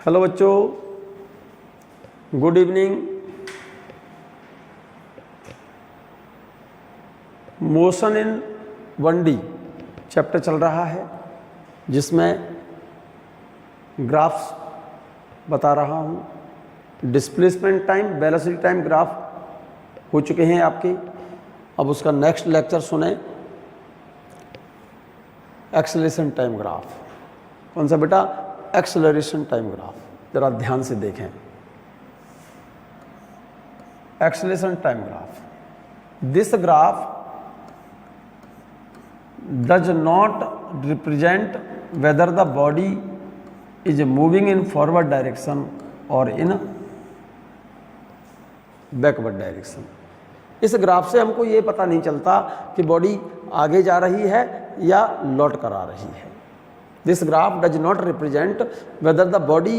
Hello बच्चों, good evening. Motion in 1D chapter चल रहा है जिसमें ग्राफ्स बता रहा हूँ। Displacement time, velocity time graph हो चुके हैं आपके। अब उसका नेक्स्ट लेक्चर सुने, एक्सेलरेशन टाइम ग्राफ। कौन सा बेटा? Acceleration time graph. जरा ध्यान से देखें। Acceleration time graph, this graph does not represent whether the body is moving in forward direction or in backward direction। इस ग्राफ से हमको ये पता नहीं चलता कि बॉडी आगे जा रही है या लौट कर आ रही है। This graph does not represent whether the body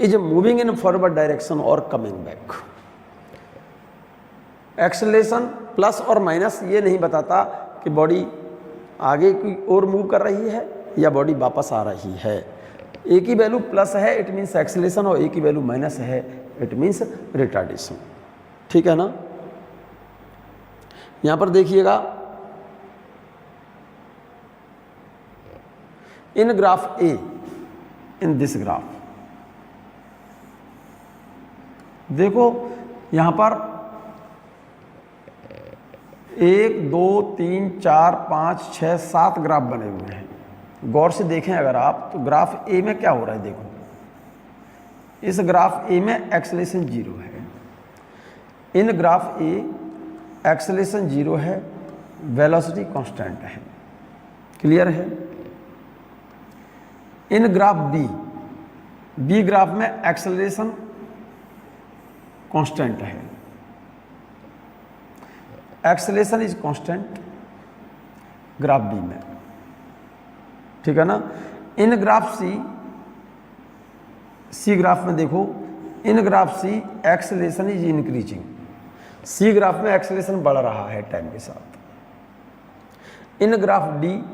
is moving in forward direction और कमिंग बैक। एक्सेलरेशन प्लस और माइनस ये नहीं बताता कि बॉडी आगे की ओर मूव कर रही है या बॉडी वापस आ रही है। एक ही वैल्यू प्लस है इट मीन्स एक्सेलरेशन, और एक ही वैल्यू माइनस है इट मीन्स रिटार्डेशन। ठीक है ना? यहां पर देखिएगा, in graph A, in this graph देखो, यहां पर 1 2 3 4 5 6 7 ग्राफ बने हुए हैं। गौर से देखें अगर आप, तो ग्राफ ए में क्या हो रहा है देखो। इस ग्राफ ए में एक्सेलरेशन 0 है, इन ग्राफ ए एक्सेलरेशन 0 है, वेलोसिटी कांस्टेंट है। क्लियर है? इन ग्राफ बी ग्राफ में एक्सेलरेशन कांस्टेंट है, acceleration is constant graph B में। ठीक है ना? इन ग्राफ सी ग्राफ में देखो, in graph C acceleration is increasing. C graph में एक्सेलरेशन बढ़ रहा है टाइम के साथ। In graph D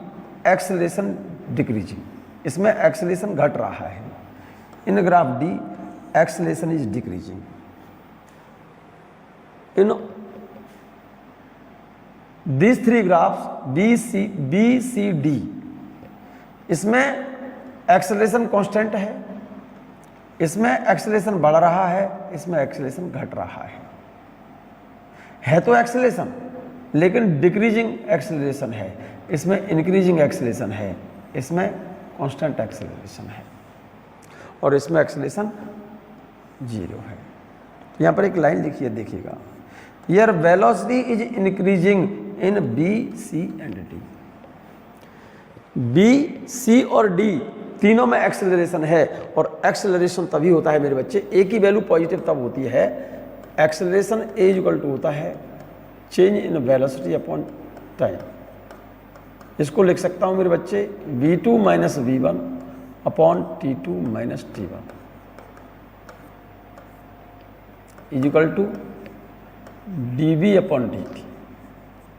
acceleration decreasing, इसमें एक्सेलरेशन घट रहा है। In graph D acceleration is decreasing. In these three graphs B, C, D, इसमें एक्सेलरेशन कांस्टेंट है, इसमें एक्सेलरेशन बढ़ रहा है, इसमें एक्सेलरेशन घट रहा है तो एक्सेलरेशन, लेकिन डिक्रीजिंग एक्सेलरेशन है, इसमें इंक्रीजिंग एक्सेलरेशन है, इसमें कांस्टेंट एक्सेलरेशन है, और इसमें एक्सेलरेशन 0 है। यहाँ पर एक लाइन लिखी है, देखिएगा, Your velocity is increasing in B, C and D। B, C और D तीनों में एक्सेलरेशन है, और एक्सेलरेशन तभी होता है मेरे बच्चे, एक ही वैल्यू पॉजिटिव तब होती है। एक्सेलरेशन A इक्वल टू होता है change in velocity upon time. इसको लिख सकता हूं मेरे बच्चे V2 minus V1 upon T2 minus T1 is equal to dV upon dt।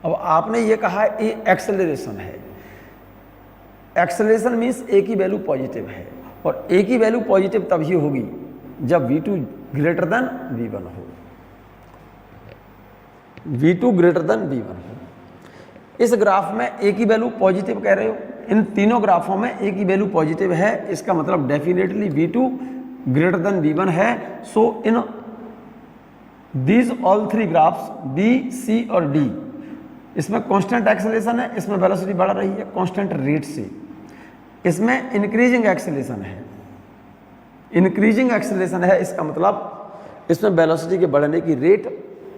अब आपने ये कहा ये एक्सेलरेशन है। एक्सेलरेशन मीन्स एक ही वैल्यू पॉजिटिव है, और एक ही वैल्यू पॉजिटिव तभी होगी जब V2 ग्रेटर देन V1 हो। V2 ग्रेटर देन V1 हो। इस ग्राफ में एक ही वैल्यू पॉजिटिव कह रहे हो, इन तीनों ग्राफों में एक ही वैल्यू पॉजिटिव है, इसका मतलब definitely V2 greater than V1 है। सो इन These all three graphs B, C और D, इसमें कांस्टेंट एक्सेलरेशन है, इसमें वेलोसिटी बढ़ रही है कांस्टेंट रेट से, इसमें इंक्रीजिंग एक्सेलरेशन है, इंक्रीजिंग एक्सेलरेशन है, इसका मतलब इसमें वेलोसिटी के बढ़ने की रेट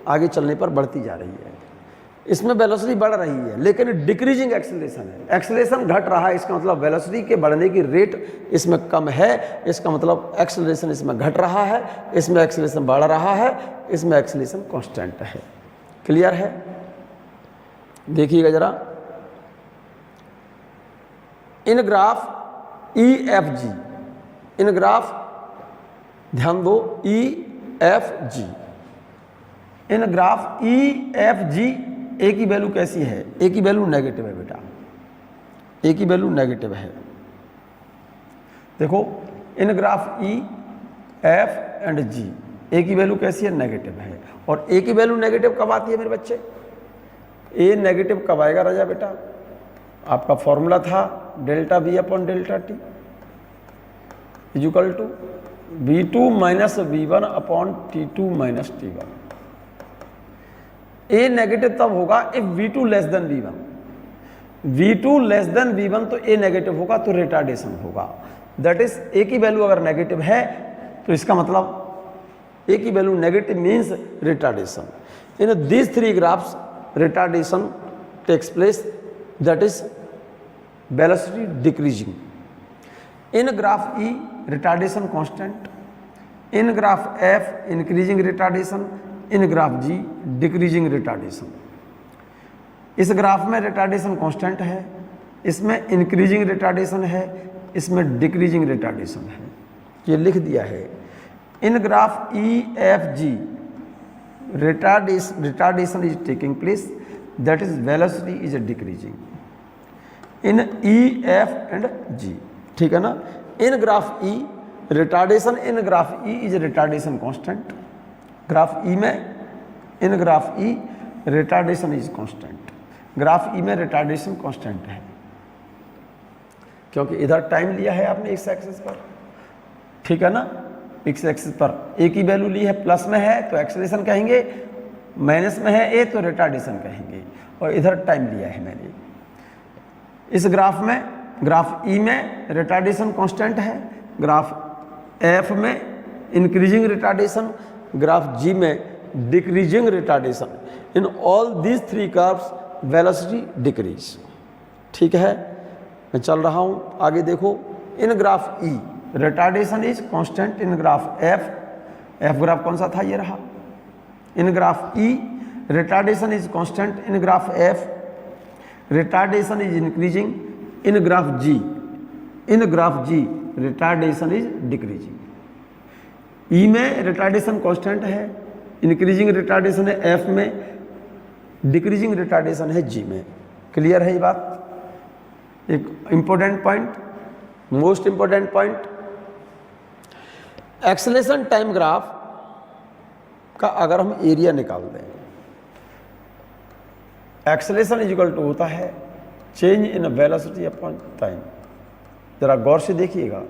आगे चलने पर बढ़ती जा रही है। इसमें वेलोसिटी बढ़ रही है लेकिन डिक्रीजिंग एक्सेलरेशन है, एक्सेलरेशन घट रहा है, इसका मतलब वेलोसिटी के बढ़ने की रेट इसमें कम है, इसका मतलब एक्सेलरेशन इसमें घट रहा है, इसमें एक्सेलरेशन बढ़ रहा है, इसमें एक्सेलरेशन कांस्टेंट है। क्लियर है? देखिएगा जरा, इन ग्राफ EFG, इन ग्राफ ध्यान दो EFG, इन ग्राफ EFG एक ही वैल्यू कैसी है? एक ही वैल्यू नेगेटिव है बेटा, एक ही वैल्यू नेगेटिव है। देखो in graph E F and जी ए की वैल्यू कैसी है, नेगेटिव है। और ए की वैल्यू नेगेटिव कब आती है मेरे बच्चे, ए नेगेटिव कब आएगा राजा बेटा, आपका फॉर्मूला था delta we upon delta T equal to V2 minus V1 upon T2 minus T1। A negative तब होगा if V2 less than V1, V2 less than V1 तो ए नेगेटिव होगा, तो रिटार्डेशन होगा। दैट इज ए की value अगर negative है तो इसका मतलब ए की value negative means retardation. In these three graphs retardation takes place, that is velocity decreasing. In graph E retardation constant, in graph F increasing retardation, in graph G decreasing retardation. इस graph में retardation constant है, इसमें increasing retardation है, इसमें decreasing retardation है, ये लिख दिया है। In graph E F G retardation is taking place, that is velocity is decreasing in E F and G, ठीक है ना। In graph E retardation, in graph E is retardation constant, graph E में in graph E retardation is constant, graph E में retardation constant है क्योंकि इधर time लिया है आपने एक्स एक्सिस पर, ठीक है ना। एक्स एक्सिस पर ए की वैल्यू ली है, प्लस में है तो एक्सेलरेशन कहेंगे, माइनस में है ए तो रिटार्डेशन कहेंगे, और इधर टाइम लिया है मैंने। इस ग्राफ में, ग्राफ ई में रिटार्डेशन कांस्टेंट है, ग्राफ एफ में इंक्रीजिंग रिटार्डेशन, ग्राफ जी में decreasing retardation. In all these three curves velocity decrease, ठीक है। मैं चल रहा हूँ आगे, देखो। In graph E retardation is constant, in graph F graph कौन सा था, ये रहा। In graph E retardation is constant, in graph F retardation is increasing, in graph G retardation is decreasing. E में रिटार्डेशन कांस्टेंट है, increasing retardation है F में, decreasing retardation है जी में। क्लियर है ये बात। एक important point, most important point, acceleration time graph का अगर हम एरिया निकाल दें, एक्सेलरेशन इज इक्वल टू होता है change in velocity upon time. जरा गौर से देखिएगा,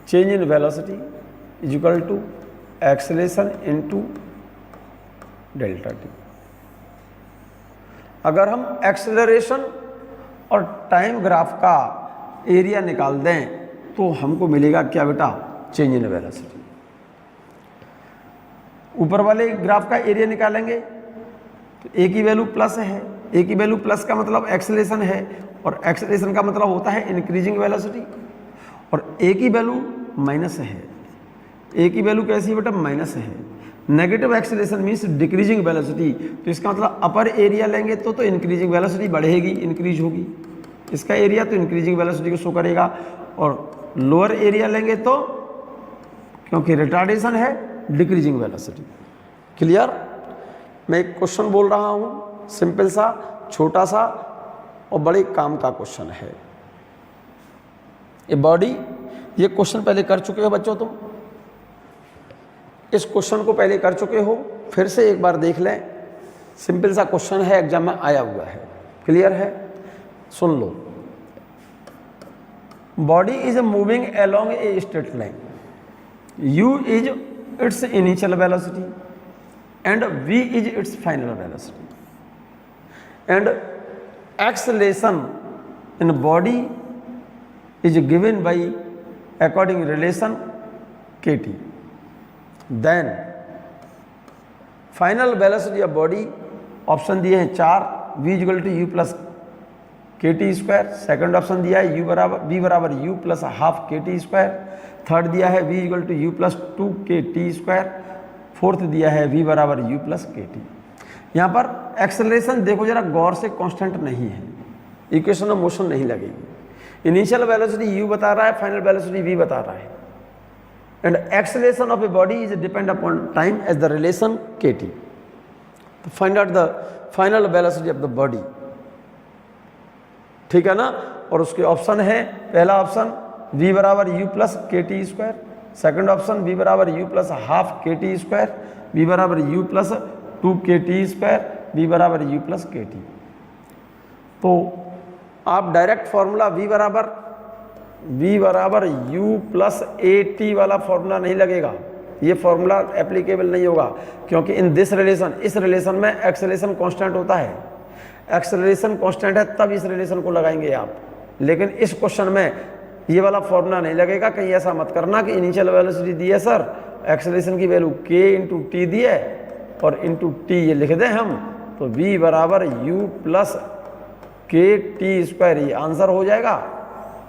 change in velocity is equal to acceleration into delta T. अगर हम एक्सेलरेशन और टाइम ग्राफ का एरिया निकाल दें तो हमको मिलेगा क्या बेटा, चेंज इन वेलोसिटी। ऊपर वाले ग्राफ का एरिया निकालेंगे तो ए की वैल्यू प्लस है, ए की वैल्यू प्लस का मतलब एक्सेलरेशन है, और एक्सेलरेशन का मतलब होता है इंक्रीजिंग वेलोसिटी, और ए की वैल्यू माइनस है। ए की वैल्यू कैसी है बेटा, माइनस है। Negative acceleration means decreasing velocity, तो इसका मतलब अपर एरिया लेंगे तो इंक्रीजिंग वेलोसिटी बढ़ेगी, इंक्रीज होगी। इसका एरिया तो इंक्रीजिंग वेलोसिटी को शो करेगा, और लोअर एरिया लेंगे तो क्योंकि रिटार्डेशन है, डिक्रीजिंग वेलोसिटी। क्लियर। मैं एक क्वेश्चन बोल रहा हूँ, सिंपल सा, छोटा सा और बड़े काम का क्वेश्चन है। ये बॉडी, ये क्वेश्चन पहले कर चुके हो बच्चों तुम, इस क्वेश्चन को पहले कर चुके हो, फिर से एक बार देख लें। सिंपल सा क्वेश्चन है, एग्जाम में आया हुआ है। क्लियर है, सुन लो। Body is moving along a straight line, u is its initial velocity and v is its final velocity, and acceleration in body is given by according relation kt। Then final velocity of body, option दिए हैं 4, v equal to u plus k t square. Second option दिया है v बराबर u plus half k t square. Third दिया है v equal to u plus 2 k t square. Fourth दिया है v बराबर यू प्लस के टी। यहाँ पर एक्सेलरेशन देखो जरा गौर से, कांस्टेंट नहीं है, इक्वेशन ऑफ मोशन नहीं लगेगी। इनिशियल वेलोसिटी u बता रहा है, फाइनल वेलोसिटी v बता रहा है, and acceleration of a body is depend upon time as the relation kt। तो find out the final velocity of the body, ठीक है ना। और उसके ऑप्शन है, पहला ऑप्शन v बराबर u plus k t square, second option v बराबर u plus half k t square, v बराबर u plus 2 k t square, v बराबर u प्लस के टी। तो आप डायरेक्ट फॉर्मूला v बराबर u plus A T वाला formula नहीं लगेगा, ये फॉर्मूला एप्लीकेबल नहीं होगा, क्योंकि इन दिस रिलेशन, इस रिलेशन में एक्सेलरेशन कांस्टेंट होता है, एक्सेलरेशन कांस्टेंट है तब इस रिलेशन को लगाएंगे आप। लेकिन इस क्वेश्चन में ये वाला फॉर्मूला नहीं लगेगा। कहीं ऐसा मत करना कि इनिशियल वेलोसिटी दी है सर, एक्सेलरेशन की वैल्यू k इंटू टी दी है और इंटू टी ये लिख दें हम, तो v बराबर u plus k t square, ये आंसर हो जाएगा।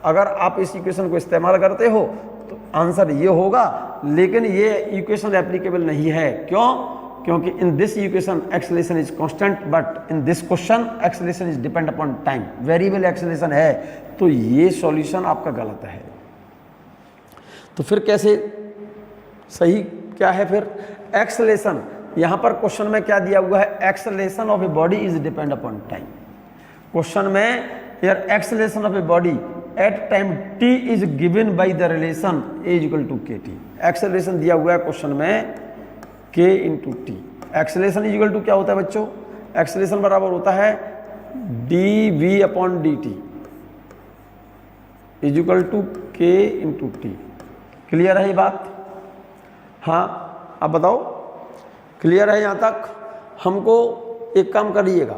अगर आप इस इक्वेशन को इस्तेमाल करते हो तो आंसर ये होगा, लेकिन ये इक्वेशन एप्लीकेबल नहीं है। क्यों? क्योंकि in this equation acceleration is constant, but in this question acceleration is depend upon time, variable acceleration है, तो ये सॉल्यूशन आपका गलत है। तो फिर कैसे सही क्या है? फिर एक्सेलरेशन, यहां पर क्वेश्चन में क्या दिया हुआ है? Acceleration of a body is depend upon time. Question में यार acceleration of a body at time t is given by the relation a equal to k t. Acceleration दिया हुआ है क्वेश्चन में k into t. Acceleration is equal to क्या होता है बच्चों? एक्सेलरेशन बराबर होता है dv upon dt is equal to k into t. Clear है ये बात? हाँ, अब बताओ क्लियर है यहाँ तक? हमको एक काम करिएगा,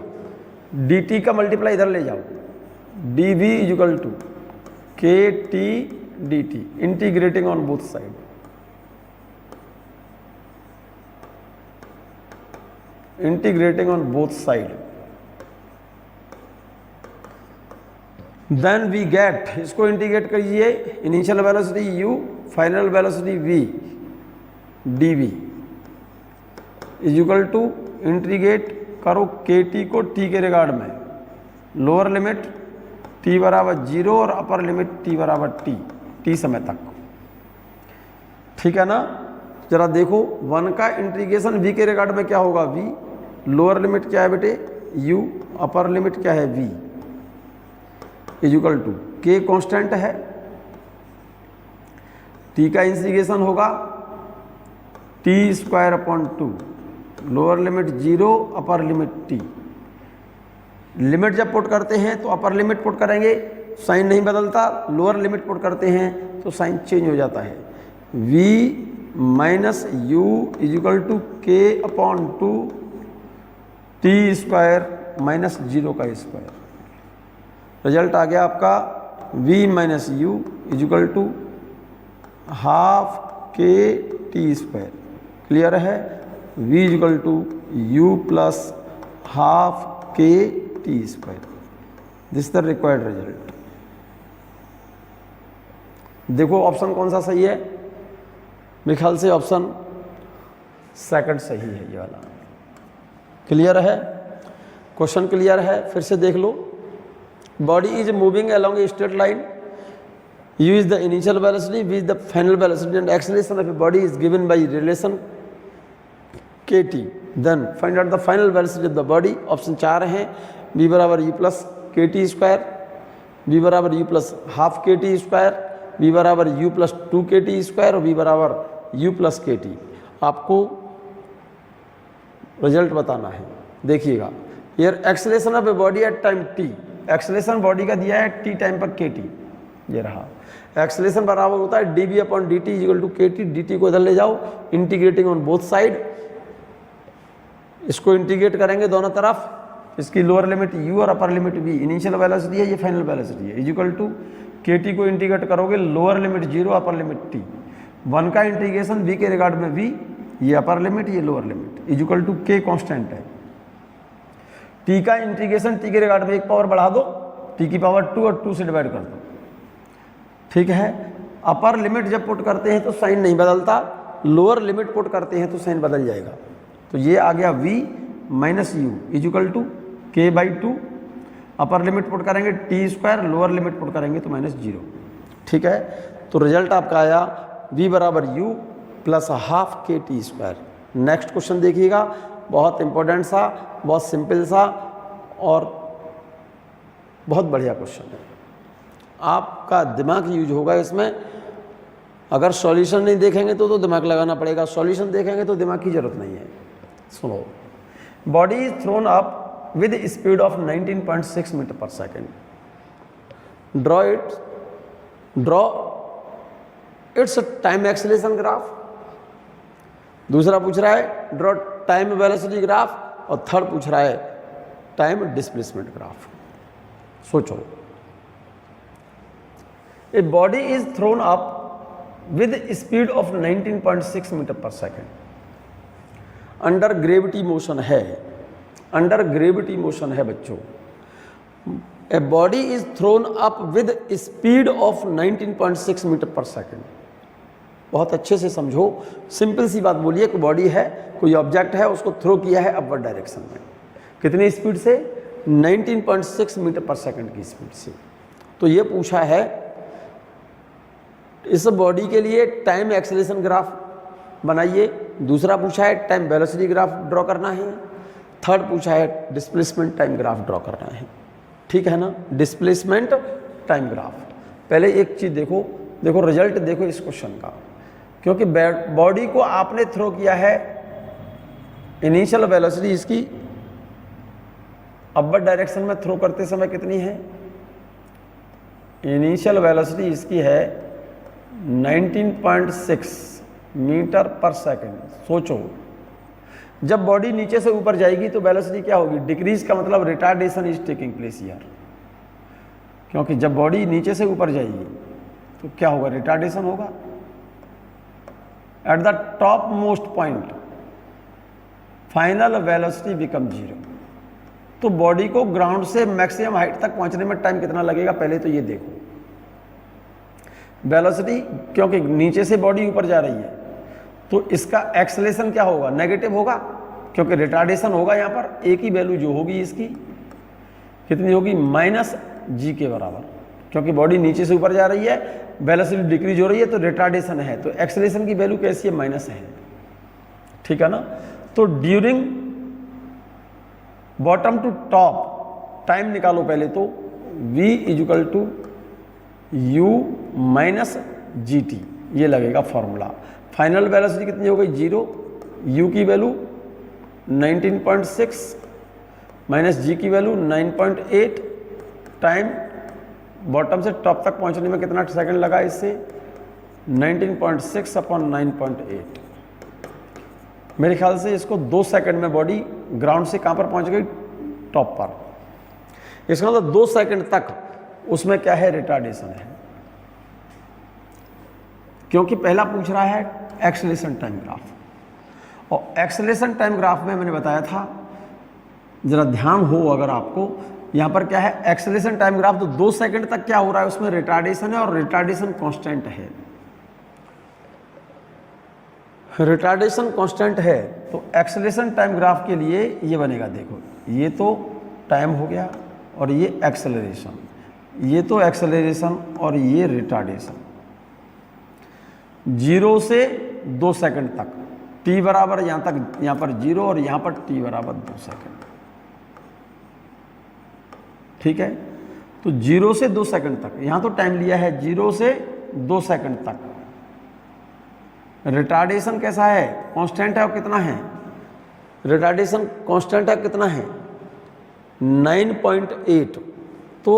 dt का मल्टीप्लाई इधर ले जाओ, dv is equal to k t d t, integrating on both side. Integrating on both side, then we get, इसको इंटीग्रेट करिए, initial velocity u, final velocity v, dv is equal to integrate करो k t को t के regard में, lower limit t बराबर 0 और upper limit t बराबर t समय तक। ठीक है ना? जरा देखो 1 का इंटीग्रेशन v के रिगार्ड में क्या होगा? v, लोअर लिमिट क्या है बेटे? u, अपर लिमिट क्या है? v is equal to k constant है, t का इंटीग्रेशन होगा t square upon 2, lower limit 0, upper limit t। Limit जब पुट करते हैं तो अपर लिमिट पुट करेंगे, साइन नहीं बदलता, लोअर लिमिट पुट करते हैं तो साइन चेंज हो जाता है। v minus u is equal to k upon 2 t square minus 0 का स्क्वायर। रिजल्ट आ गया आपका v minus u is equal to half k t square. Clear है? v is equal to u plus half k t square. This the required result. देखो option कौन सा सही है? मेरे ख्याल से ऑप्शन सेकंड सही है, ये वाला। क्लियर है? क्वेश्चन क्लियर है? फिर से देख लो। Body is moving along a straight line, u is the initial velocity, v is the final velocity, and acceleration of a body is given by relation kt. Then find out the final velocity of the body. Option 4 हैं, v बराबर u plus k t square, v बराबर u plus half k t square, v बराबर u plus 2 k t square और v बराबर u plus k T. आपको result बताना है। देखिएगा, यार acceleration of a body at time t, acceleration body का दिया है t टाइम पर kt, ये रहा। एक्सेलरेशन बराबर होता है d v upon d t equal to k t. D t को इधर ले जाओ, इंटीग्रेटिंग ऑन बोथ साइड, इसको इंटीग्रेट करेंगे दोनों तरफ। इसकी लोअर लिमिट u और upper limit v, initial velocity है, ये फाइनल वेलोसिटी है, is equal to k t को इंटीग्रेट करोगे, lower limit 0 upper limit t। 1 का इंटीग्रेशन v के रिगार्ड में v, ये अपर लिमिट ये lower limit, is equal to k constant है। t का इंटीग्रेशन t के रिगार्ड में 1 पावर बढ़ा दो, t की पावर 2 और 2 से डिवाइड कर दो। ठीक है? अपर लिमिट जब पुट करते हैं तो साइन नहीं बदलता, लोअर लिमिट पुट करते हैं तो साइन बदल जाएगा। तो ये आ गया v minus u is equal to k by 2, upper limit put करेंगे t square, lower limit put करेंगे तो माइनस 0। ठीक है? तो रिजल्ट आपका आया v बराबर u plus half k t square. Next question देखिएगा, बहुत इंपॉर्टेंट सा, बहुत सिंपल सा और बहुत बढ़िया क्वेश्चन है। आपका दिमाग यूज होगा इसमें। अगर सॉल्यूशन नहीं देखेंगे तो दिमाग लगाना पड़ेगा, सॉल्यूशन देखेंगे तो दिमाग की जरूरत नहीं है। सुनो, body is thrown up with speed of 19.6 metre per second. Draw its time acceleration graph. दूसरा पूछ रहा है ड्रॉ टाइम वेलोसिटी ग्राफ, और थर्ड पूछ रहा है टाइम डिस्प्लेसमेंट ग्राफ। सोचो, a body is thrown up with speed of 19.6 metre per second, under gravity motion है, अंडर ग्रेविटी मोशन है बच्चों। A body is thrown up with speed of 19.6 metre per second. बहुत अच्छे से समझो, simple सी बात बोलिए कि बॉडी है, कोई ऑब्जेक्ट है, उसको थ्रो किया है अपवर्ड डायरेक्शन में। कितनी स्पीड से? 19.6 मीटर पर सेकेंड की स्पीड से। तो ये पूछा है इस बॉडी के लिए टाइम एक्सेलरेशन ग्राफ बनाइए। दूसरा पूछा है टाइम वेलोसिटी ग्राफ ड्रॉ करना है। थर्ड पूछा है डिस्प्लेसमेंट टाइम ग्राफ ड्रॉ करना है। ठीक है ना, डिस्प्लेसमेंट टाइम ग्राफ। पहले एक चीज़ देखो, देखो रिजल्ट देखो इस क्वेश्चन का, क्योंकि बॉडी को आपने थ्रो किया है, इनिशियल वेलोसिटी इसकी अपवर्ड डायरेक्शन में थ्रो करते समय कितनी है? इनिशियल वेलोसिटी इसकी है 19.6 मीटर पर सेकेंड। सोचो, जब बॉडी नीचे से ऊपर जाएगी तो वेलोसिटी क्या होगी? डिक्रीज का मतलब retardation is taking place here, क्योंकि जब बॉडी नीचे से ऊपर जाएगी तो क्या होगा? रिटार्डेशन होगा। At the top most point final velocity become 0। तो बॉडी को ग्राउंड से मैक्सिमम हाइट तक पहुंचने में टाइम कितना लगेगा? पहले तो ये देखो, वेलोसिटी, क्योंकि नीचे से बॉडी ऊपर जा रही है तो इसका एक्सेलरेशन क्या होगा? नेगेटिव होगा, क्योंकि रिटार्डेशन होगा। यहाँ पर एक ही वैल्यू जो होगी इसकी कितनी होगी? -g के बराबर, क्योंकि बॉडी नीचे से ऊपर जा रही है, वेलोसिटी डिक्रीज हो रही है तो रिटार्डेशन है, तो एक्सेलरेशन की वैल्यू कैसी है? माइनस है। ठीक है ना। तो during bottom to top time निकालो पहले तो, v इक्वल टू u माइनस GT, ये लगेगा फॉर्मूला। फाइनल वेलोसिटी कितनी हो गई? 0। u की वैल्यू 19.6 माइनस g की वैल्यू 9.8। टाइम बॉटम से टॉप तक पहुंचने में कितना सेकंड लगा? इससे 19.6 अपॉन 9.8। मेरे ख्याल से इसको 2 सेकंड में बॉडी ग्राउंड से कहां पर पहुंच गई? टॉप पर। इसका मतलब 2 सेकंड तक उसमें क्या है? रिटार्डेशन है, क्योंकि पहला पूछ रहा है एक्सेलरेशन टाइम ग्राफ, और एक्सेलरेशन टाइम ग्राफ में मैंने बताया था, जरा ध्यान हो अगर आपको, यहां पर क्या है? एक्सेलरेशन टाइम ग्राफ, तो 2 सेकंड तक क्या हो रहा है? उसमें रिटार्डेशन है, और रिटार्डेशन कांस्टेंट है। रिटार्डेशन कांस्टेंट है तो एक्सेलरेशन टाइम ग्राफ के लिए ये बनेगा। देखो, ये तो टाइम हो गया और ये एक्सेलरेशन, ये तो एक्सेलरेशन और ये रिटार्डेशन। 0 से 2 सेकंड तक t बराबर यहाँ तक, यहाँ पर 0 और यहाँ पर t बराबर 2 सेकंड। ठीक है, तो 0 से 2 सेकंड तक, यहाँ तो टाइम लिया है 0 से 2 सेकंड तक। रिटार्डेशन कैसा है? कांस्टेंट है, और कितना है? रिटार्डेशन कांस्टेंट है, कितना है? 9.8। तो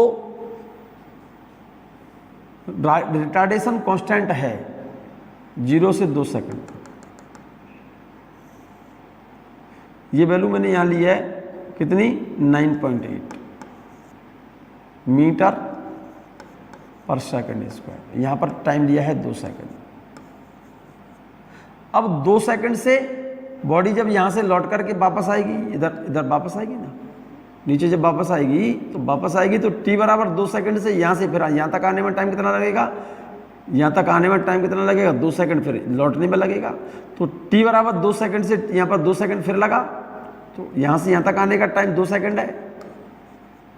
रिटार्डेशन कांस्टेंट है 0 से 2 सेकंड। ये वैल्यू मैंने यहां ली है कितनी? 9.8 मीटर पर सेकंड स्क्वायर। यहां पर टाइम लिया है 2 सेकंड। अब 2 सेकंड से बॉडी जब यहां से लौट करके वापस आएगी, इधर वापस आएगी ना, नीचे जब वापस आएगी तो t बराबर 2 सेकंड से यहां से फिर यहां तक आने में टाइम कितना लगेगा? यहां तक आने में टाइम कितना लगेगा? 2 सेकंड। फिर लौटने में लगेगा, तो t बराबर 2 सेकंड से यहां पर 2 सेकंड फिर लगा, तो यहां से यहां तक आने का टाइम 2 सेकंड है।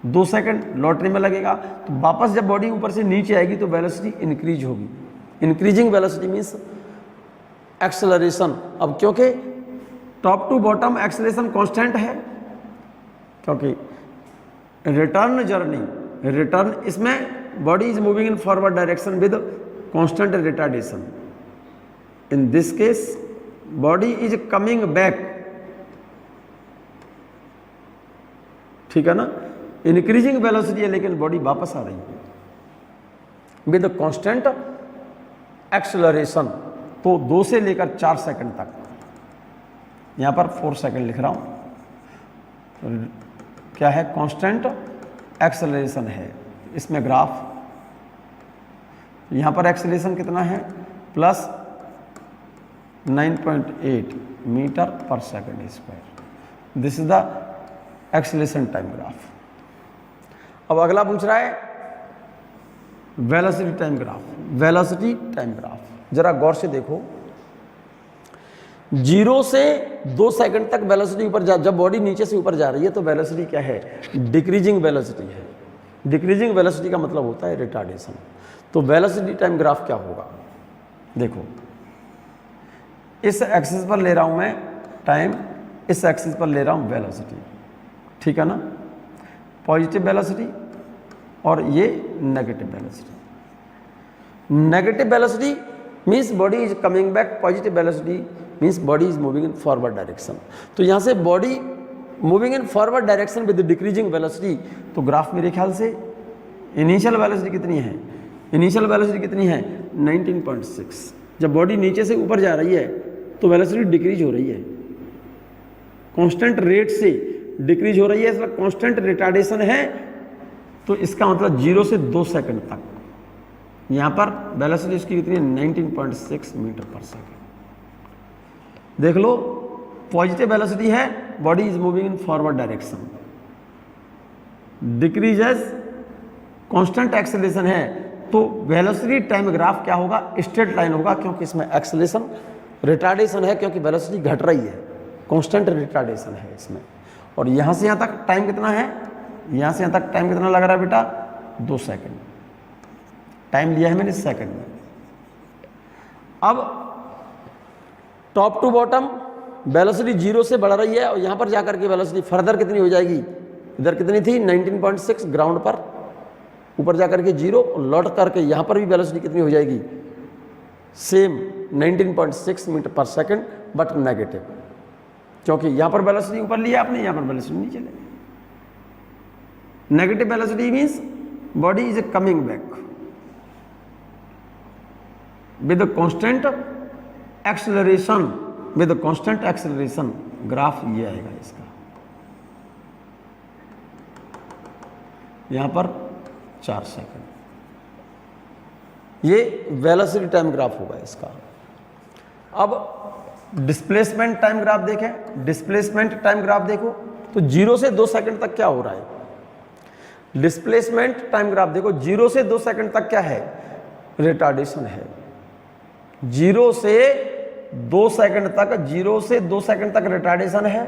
2 सेकंड लौटने में लगेगा, तो वापस जब बॉडी ऊपर से नीचे आएगी तो वेलोसिटी इंक्रीज होगी। Increasing velocity means acceleration. अब क्योंकि top to bottom acceleration constant है, क्योंकि रिटर्न जर्नी, रिटर्न इसमें body is moving in forward direction with constant retardation. In this case body is coming back, ठीक है ना, इंक्रीजिंग वेलोसिटी है लेकिन बॉडी वापस आ रही है विद कांस्टेंट एक्सेलरेशन। तो 2 से लेकर 4 सेकंड तक, यहां पर 4 सेकंड लिख रहा हूं, क्या है, कांस्टेंट एक्सेलरेशन है इसमें ग्राफ। यहां पर एक्सेलरेशन कितना है, प्लस 9.8 मीटर पर second square. This is the acceleration time graph. अब अगला पूछ रहा है velocity time graph. Velocity time graph जरा गौर से देखो, 0 से 2 सेकंड तक वेलोसिटी ऊपर जब बॉडी नीचे से ऊपर जा रही है तो वेलोसिटी क्या है, डिक्रीजिंग वेलोसिटी है। डिक्रीजिंग वेलोसिटी का मतलब होता है रिटार्डेशन। तो वेलोसिटी टाइम ग्राफ क्या होगा, देखो इस एक्सिस पर ले रहा हूं मैं टाइम, इस एक्सिस पर ले रहा हूं वेलोसिटी, ठीक है ना, पॉजिटिव वेलोसिटी और ये negative velocity. Negative velocity means body is coming back, positive velocity means body is moving in forward direction. तो यहां से body moving in forward direction with decreasing velocity, तो ग्राफ मेरे ख्याल से इनिशियल वेलोसिटी कितनी है, इनिशियल वेलोसिटी कितनी है 19.6। जब बॉडी नीचे से ऊपर जा रही है तो वेलोसिटी डिक्रीज हो रही है, कांस्टेंट रेट से डिक्रीज हो रही है, इसका कांस्टेंट रिटार्डेशन है। तो इसका मतलब 0 से 2 सेकंड तक, यहां पर वेलोसिटी इसकी कितनी है 19.6 मीटर पर सेकंड। देख लो पॉजिटिव वेलोसिटी है, body is moving in forward direction, decreases constant acceleration है, तो वेलोसिटी टाइम ग्राफ क्या होगा, स्ट्रेट लाइन होगा, क्योंकि इसमें एक्सेलरेशन रिटार्डेशन है, क्योंकि वेलोसिटी घट रही है, कांस्टेंट रिटार्डेशन है इसमें। और यहां से यहां तक टाइम कितना है, यहां से यहां तक टाइम कितना लग रहा है बेटा, 2 सेकंड टाइम लिया है मैंने सेकंड में। अब टॉप टू बॉटम वेलोसिटी 0 से बढ़ रही है और यहां पर जाकर के वेलोसिटी फर्दर कितनी हो जाएगी, इधर कितनी थी 19.6 ग्राउंड पर, ऊपर जाकर के 0 और लौट करके यहां पर भी वेलोसिटी कितनी हो जाएगी, सेम 19.6 मीटर पर सेकंड बट नेगेटिव, क्योंकि यहां पर वेलोसिटी ऊपर लिया आपने, यहां पर वेलोसिटी नीचे ले। Negative velocity means body is coming back with constant acceleration, with constant acceleration. Graph ये आएगा इसका, यहां पर 4 सेकंड, ये वेलोसिटी टाइम ग्राफ होगा इसका। अब डिस्प्लेसमेंट टाइम ग्राफ देखें, डिस्प्लेसमेंट टाइम ग्राफ देखो तो 0 से 2 सेकंड तक क्या हो रहा है, डिस्प्लेसमेंट टाइम ग्राफ देखो 0 से 2 सेकंड तक क्या है, रिटार्डेशन है। 0 से 2 सेकंड तक, 0 से 2 सेकंड तक रिटार्डेशन है,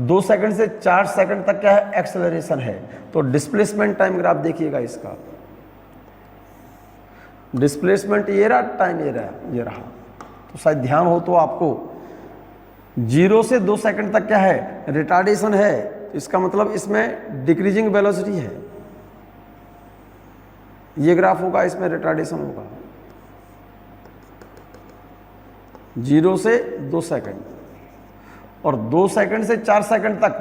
2 सेकंड से 4 सेकंड तक क्या है, एक्सेलरेशन है। तो डिस्प्लेसमेंट टाइम ग्राफ देखिएगा इसका, डिस्प्लेसमेंट ये रहा, टाइम ये रहा। तो शायद ध्यान हो तो आपको 0 से 2 सेकंड तक क्या है, रिटार्डेशन है, इसका मतलब इसमें डिक्रीजिंग वेलोसिटी है। ये ग्राफ होगा, इसमें रिटार्डेशन होगा 0 से 2 सेकंड, और 2 सेकंड से 4 सेकंड तक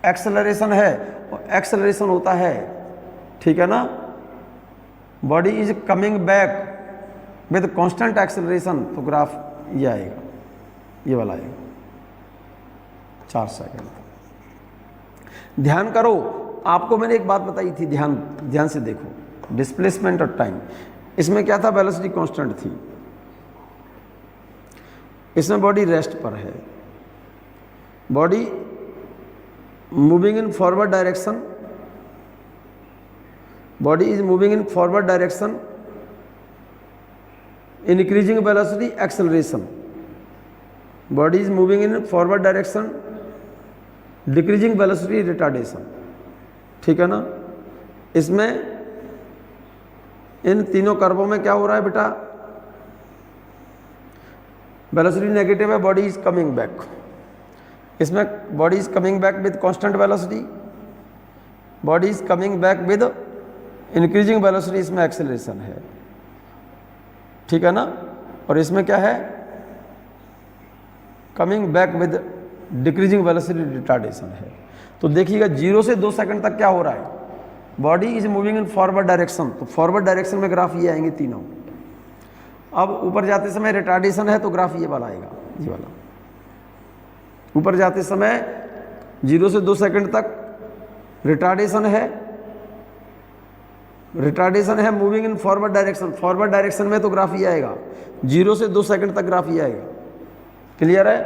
एक्सेलरेशन है, और एक्सेलरेशन होता है, ठीक है ना, body is coming back with constant acceleration. तो ग्राफ ये आएगा, ये वाला आएगा 4 सेकंड। ध्यान करो, आपको मैंने एक बात बताई थी, ध्यान से देखो, डिस्प्लेसमेंट और टाइम, इसमें क्या था, वेलोसिटी कांस्टेंट थी, इसमें बॉडी रेस्ट पर है, body moving in forward direction, body is moving in forward direction, increasing velocity acceleration, body is moving in forward direction, decreasing velocity retardation, ठीक है ना। इसमें इन तीनों कर्वों में क्या हो रहा है बेटा, वेलोसिटी नेगेटिव है, बॉडी इज कमिंग बैक, इसमें body is coming back with constant velocity, body is coming back with increasing velocity इसमें एक्सेलरेशन है, ठीक है ना, और इसमें क्या है, coming back with decreasing velocity retardation है। तो देखिएगा 0 से 2 सेकंड तक क्या हो रहा है, body is moving in forward direction, तो फॉरवर्ड डायरेक्शन में ग्राफ ये आएंगे तीनों। अब ऊपर जाते समय रिटार्डेशन है तो ग्राफ ये वाला आएगा, ये वाला। ऊपर जाते समय 0 से 2 सेकंड तक रिटार्डेशन है moving in forward direction, forward direction में तो ग्राफ ये आएगा। 0 से 2 सेकंड तक ग्राफ ये आएगा, क्लियर है।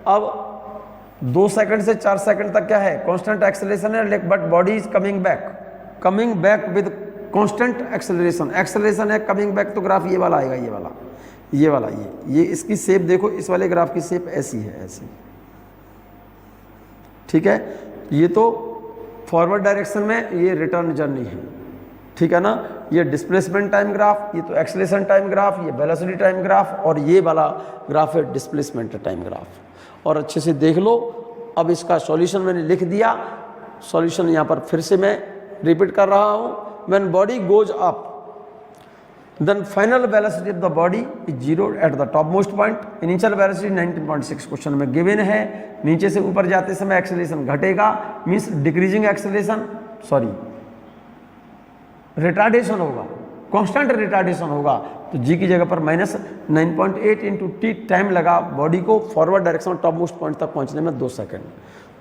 अब 2 सेकंड से 4 सेकंड तक क्या है, कांस्टेंट एक्सेलरेशन है, but body is coming back with constant acceleration है, कमिंग बैक, तो ग्राफ ये वाला आएगा, ये वाला ये इसकी शेप देखो, इस वाले ग्राफ की शेप ऐसी है, ऐसी, ठीक है। ये तो फॉरवर्ड डायरेक्शन में ये रिटर्न जर्नी है, ठीक है ना। ये डिस्प्लेसमेंट टाइम ग्राफ, ये तो एक्सेलरेशन टाइम ग्राफ, ये वेलोसिटी टाइम ग्राफ, और ये वाला ग्राफ है डिस्प्लेसमेंट टाइम ग्राफ। और अच्छे से देख लो। अब इसका सॉल्यूशन मैंने लिख दिया, सॉल्यूशन यहाँ पर फिर से मैं रिपीट कर रहा हूँ। When body goes up then final velocity of the body is 0 at the top most point, initial velocity 19.6 question में गिवन है। नीचे से ऊपर जाते समय एक्सेलरेशन घटेगा, means decreasing acceleration, sorry retardation होगा, कांस्टेंट रिटार्डेशन होगा। तो जी की जगह पर -9.8 इंटू टी टाइम लगा बॉडी को forward direction top most point तक पहुंचने में 2 सेकंड।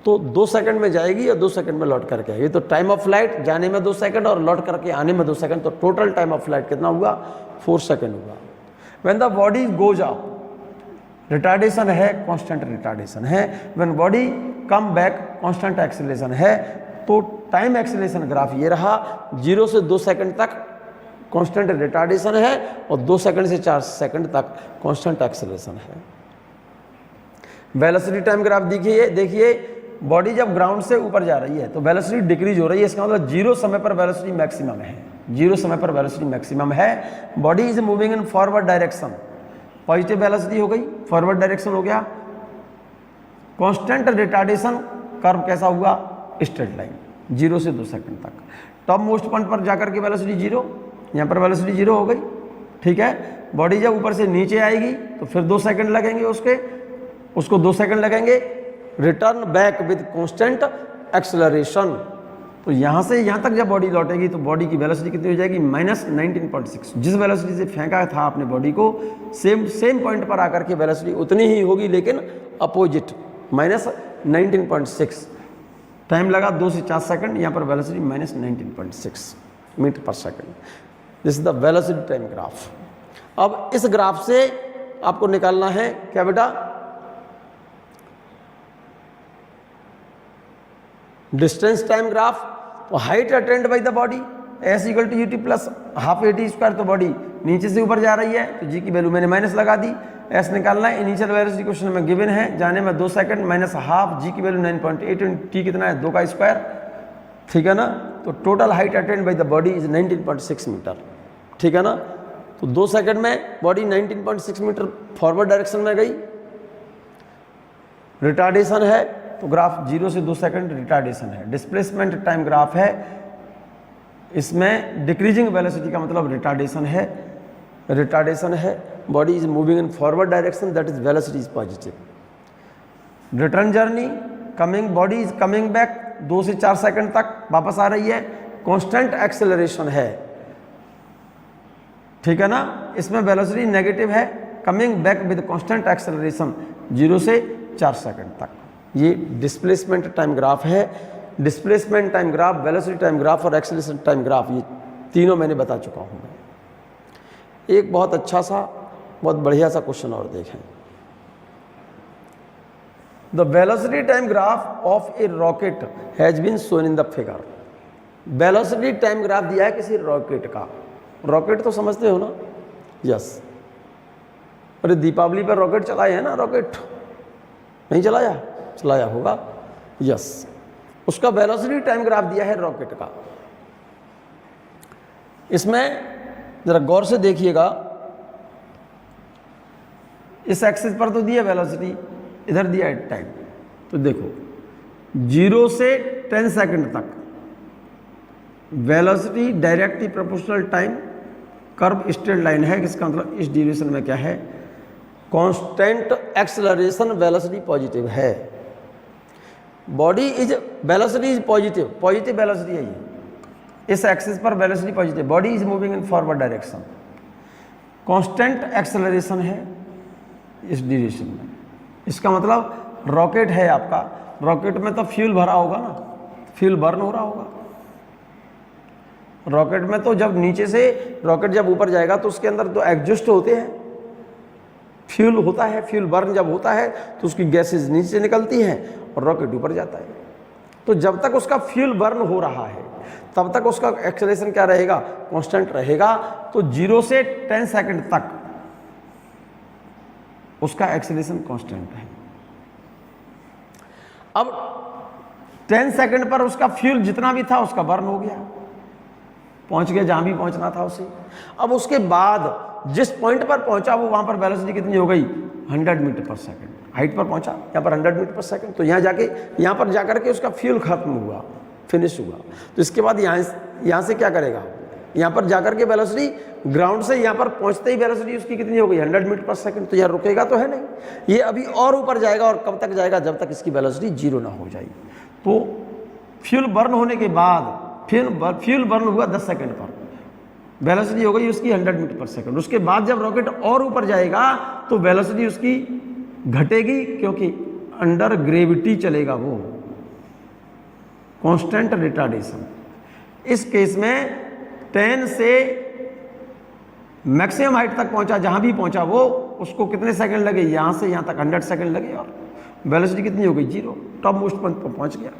तो 2 सेकंड में जाएगी या 2 सेकंड में लौट करके आएगी। तो टाइम ऑफ फ्लाइट जाने में 2 सेकंड और लौट करके आने में 2 सेकंड, तो टोटल टाइम ऑफ फ्लाइट कितना हुआ, 4 सेकंड हुआ। When the body goes up, retardation है, कांस्टेंट रिटार्डेशन है। When body come back, constant acceleration है। तो टाइम एक्सेलरेशन ग्राफ ये रहा, 0 से 2 सेकंड तक कांस्टेंट रिटार्डेशन है और 2 सेकंड से 4 सेकंड तक कांस्टेंट एक्सेलरेशन है। वेलोसिटी टाइम ग्राफ देखिए बॉडी जब ग्राउंड से ऊपर जा रही है तो वेलोसिटी डिक्रीज हो रही है, इसका मतलब 0 समय पर वेलोसिटी मैक्सिमम है, 0 समय पर वेलोसिटी मैक्सिमम है। Body is moving in forward direction, positive velocity हो गई, फॉरवर्ड डायरेक्शन हो गया। कांस्टेंट रिटार्डेशन कर्व कैसा हुआ, स्ट्रेट लाइन, 0 से 2 सेकंड तक। टॉप मोस्ट पॉइंट पर जाकर के वेलोसिटी 0, यहाँ पर वेलोसिटी 0 हो गई, ठीक है। बॉडी जब ऊपर से नीचे आएगी तो फिर 2 सेकंड लगेंगे, उसको 2 सेकंड लगेंगे। Return back with constant acceleration, तो यहाँ से यहाँ तक जब बॉडी लौटेगी तो बॉडी की वेलोसिटी कितनी हो जाएगी, -19.6। जिस वेलोसिटी से फेंका था आपने बॉडी को, सेम पॉइंट पर आकर के वेलोसिटी उतनी ही होगी, लेकिन अपोजिट, -19.6। टाइम लगा 2 से 4 सेकंड, यहाँ पर वेलोसिटी -19.6 मीटर पर second. This is the velocity time graph. अब इस ग्राफ से आपको निकालना है क्या बेटा, डिस्टेंस टाइम ग्राफ। तो height attained by the body S = ut plus half AT square, तो बॉडी नीचे से ऊपर जा रही है तो जी की वैल्यू मैंने माइनस लगा दी। S निकालना है, इनिशियल वेलोसिटी क्वेश्चन में गिवन है, जाने में 2 सेकंड माइनस हाफ, जी की वैल्यू 9.8, टी कितना है 2 का स्क्वायर, ठीक है ना। तो total height attained by the body is 19.6 metre, ठीक है ना। तो 2 सेकंड में बॉडी 19.6 मीटर फॉरवर्ड डायरेक्शन में गई। रिटार्डेशन है तो ग्राफ 0 से 2 सेकंड रिटार्डेशन है। डिस्प्लेसमेंट टाइम ग्राफ है, इसमें डिक्रीजिंग वेलोसिटी का मतलब रिटार्डेशन है। Body is moving in forward direction, that is velocity is positive. Return journey, body is coming back, 2 से 4 सेकंड तक वापस आ रही है। कांस्टेंट एक्सेलरेशन है, ठीक है ना। इसमें वेलोसिटी नेगेटिव है, coming back with constant acceleration 0 से 4 सेकंड तक। ये डिस्प्लेसमेंट टाइम ग्राफ है। Displacement time graph, velocity time graph और एक्सेलरेशन टाइम ग्राफ, ये तीनों मैंने बता चुका हूँ मैं। एक बहुत अच्छा सा, बहुत बढ़िया सा क्वेश्चन और देखें। The velocity time graph of a rocket has been shown in the figure. Velocity time graph दिया है किसी रॉकेट का। रॉकेट तो समझते हो ना, यस। अरे दीपावली पर रॉकेट चलाए हैं ना, रॉकेट नहीं चलाया होगा, यस। उसका वेलोसिटी टाइम ग्राफ दिया है रॉकेट का। इसमें जरा गौर से देखिएगा, इस एक्सिस पर तो दिया वेलोसिटी, इधर दिया है टाइम। तो देखो 0 से 10 सेकंड तक velocity directly proportional time, curve straight line है, इसका मतलब इस ड्यूरेशन में क्या है, कांस्टेंट एक्सेलरेशन वेलोसिटी पॉजिटिव है। Body is velocity is positive, positive velocity है ये, इस एक्सिस पर velocity positive, body is moving in forward direction, constant acceleration है इस ड्यूरेशन में। इसका मतलब रॉकेट है आपका, रॉकेट में तो फ्यूल भरा होगा ना, फ्यूल बर्न हो रहा होगा। रॉकेट में तो जब नीचे से रॉकेट जब ऊपर जाएगा तो उसके अंदर तो एग्जॉस्ट होते हैं, फ्यूल होता है, फ्यूल बर्न जब होता है तो उसकी गैसेज नीचे निकलती हैं और रॉकेट ऊपर जाता है। तो जब तक उसका फ्यूल बर्न हो रहा है तब तक उसका एक्सेलरेशन क्या रहेगा, कांस्टेंट रहेगा। तो 0 से 10 सेकंड तक उसका एक्सेलरेशन कांस्टेंट है। अब 10 सेकंड पर उसका फ्यूल जितना भी था उसका बर्न हो गया, पहुंच गया जहां भी पहुंचना था उसे। अब उसके बाद जिस पॉइंट पर पहुंचा वो वहां पर वेलोसिटी कितनी हो गई, 100 मीटर पर सेकंड। हाइट पर पहुंचा यहाँ पर 100 मीटर पर सेकंड, तो यहाँ पर जाकर के उसका फ्यूल खत्म हुआ, फिनिश हुआ। तो इसके बाद यहाँ से क्या करेगा, यहाँ पर जाकर के वेलोसिटी ग्राउंड से यहाँ पर पहुँचते ही वेलोसिटी उसकी कितनी हो गई, 100 मीटर पर सेकंड। तो यहाँ रुकेगा तो है नहीं, ये अभी और ऊपर जाएगा। और कब तक जाएगा, जब तक इसकी वेलोसिटी 0 ना हो जाए। तो फ्यूल बर्न होने के बाद फ्यूल बर्न हुआ 10 सेकंड पर, वेलोसिटी हो गई उसकी 100 मीटर पर सेकंड। उसके बाद जब रॉकेट और ऊपर जाएगा तो वेलोसिटी उसकी घटेगी, क्योंकि अंडर ग्रेविटी चलेगा वो, कांस्टेंट रिटार्डेशन। इस केस में 10 से मैक्सिमम हाइट तक पहुंचा, जहां भी पहुंचा वो, उसको कितने सेकंड लगे, यहां से यहां तक 100 सेकंड लगे और वेलोसिटी कितनी हो गई, 0। टॉप मोस्ट पॉइंट पर पहुंच गया,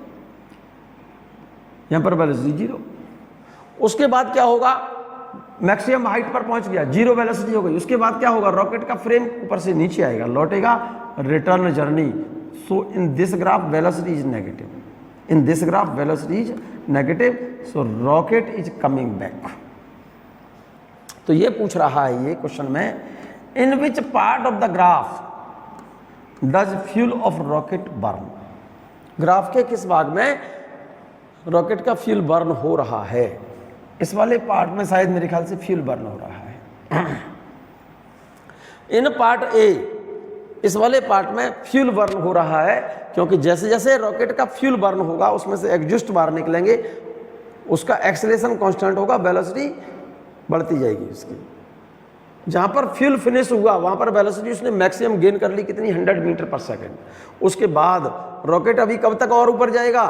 यहां पर वेलोसिटी 0। उसके बाद क्या होगा, मैक्सिमम हाइट पर पहुंच गया, 0 वेलोसिटी हो गई। उसके बाद क्या होगा, रॉकेट का फ्रेम ऊपर से नीचे आएगा, लौटेगा, return journey. So in this graph velocity is negative, in this graph velocity is negative, so rocket is coming back. तो ये पूछ रहा है ये क्वेश्चन में, in which part of the graph does fuel of rocket burn, graph के किस भाग में रॉकेट का फ्यूल बर्न हो रहा है। इस वाले पार्ट में शायद मेरे ख्याल से फ्यूल बर्न हो रहा है। इन पार्ट ए, इस वाले पार्ट में फ्यूल बर्न हो रहा है, क्योंकि जैसे जैसे रॉकेट का फ्यूल बर्न होगा उसमें से एग्जॉस्ट बाहर निकलेंगे, उसका एक्सेलरेशन कांस्टेंट होगा, वेलोसिटी बढ़ती जाएगी उसकी। जहां पर फ्यूल फिनिश हुआ वहां पर वेलोसिटी उसने मैक्सिमम गेन कर ली, कितनी, 100 मीटर पर सेकंड। उसके बाद रॉकेट अभी कब तक और ऊपर जाएगा,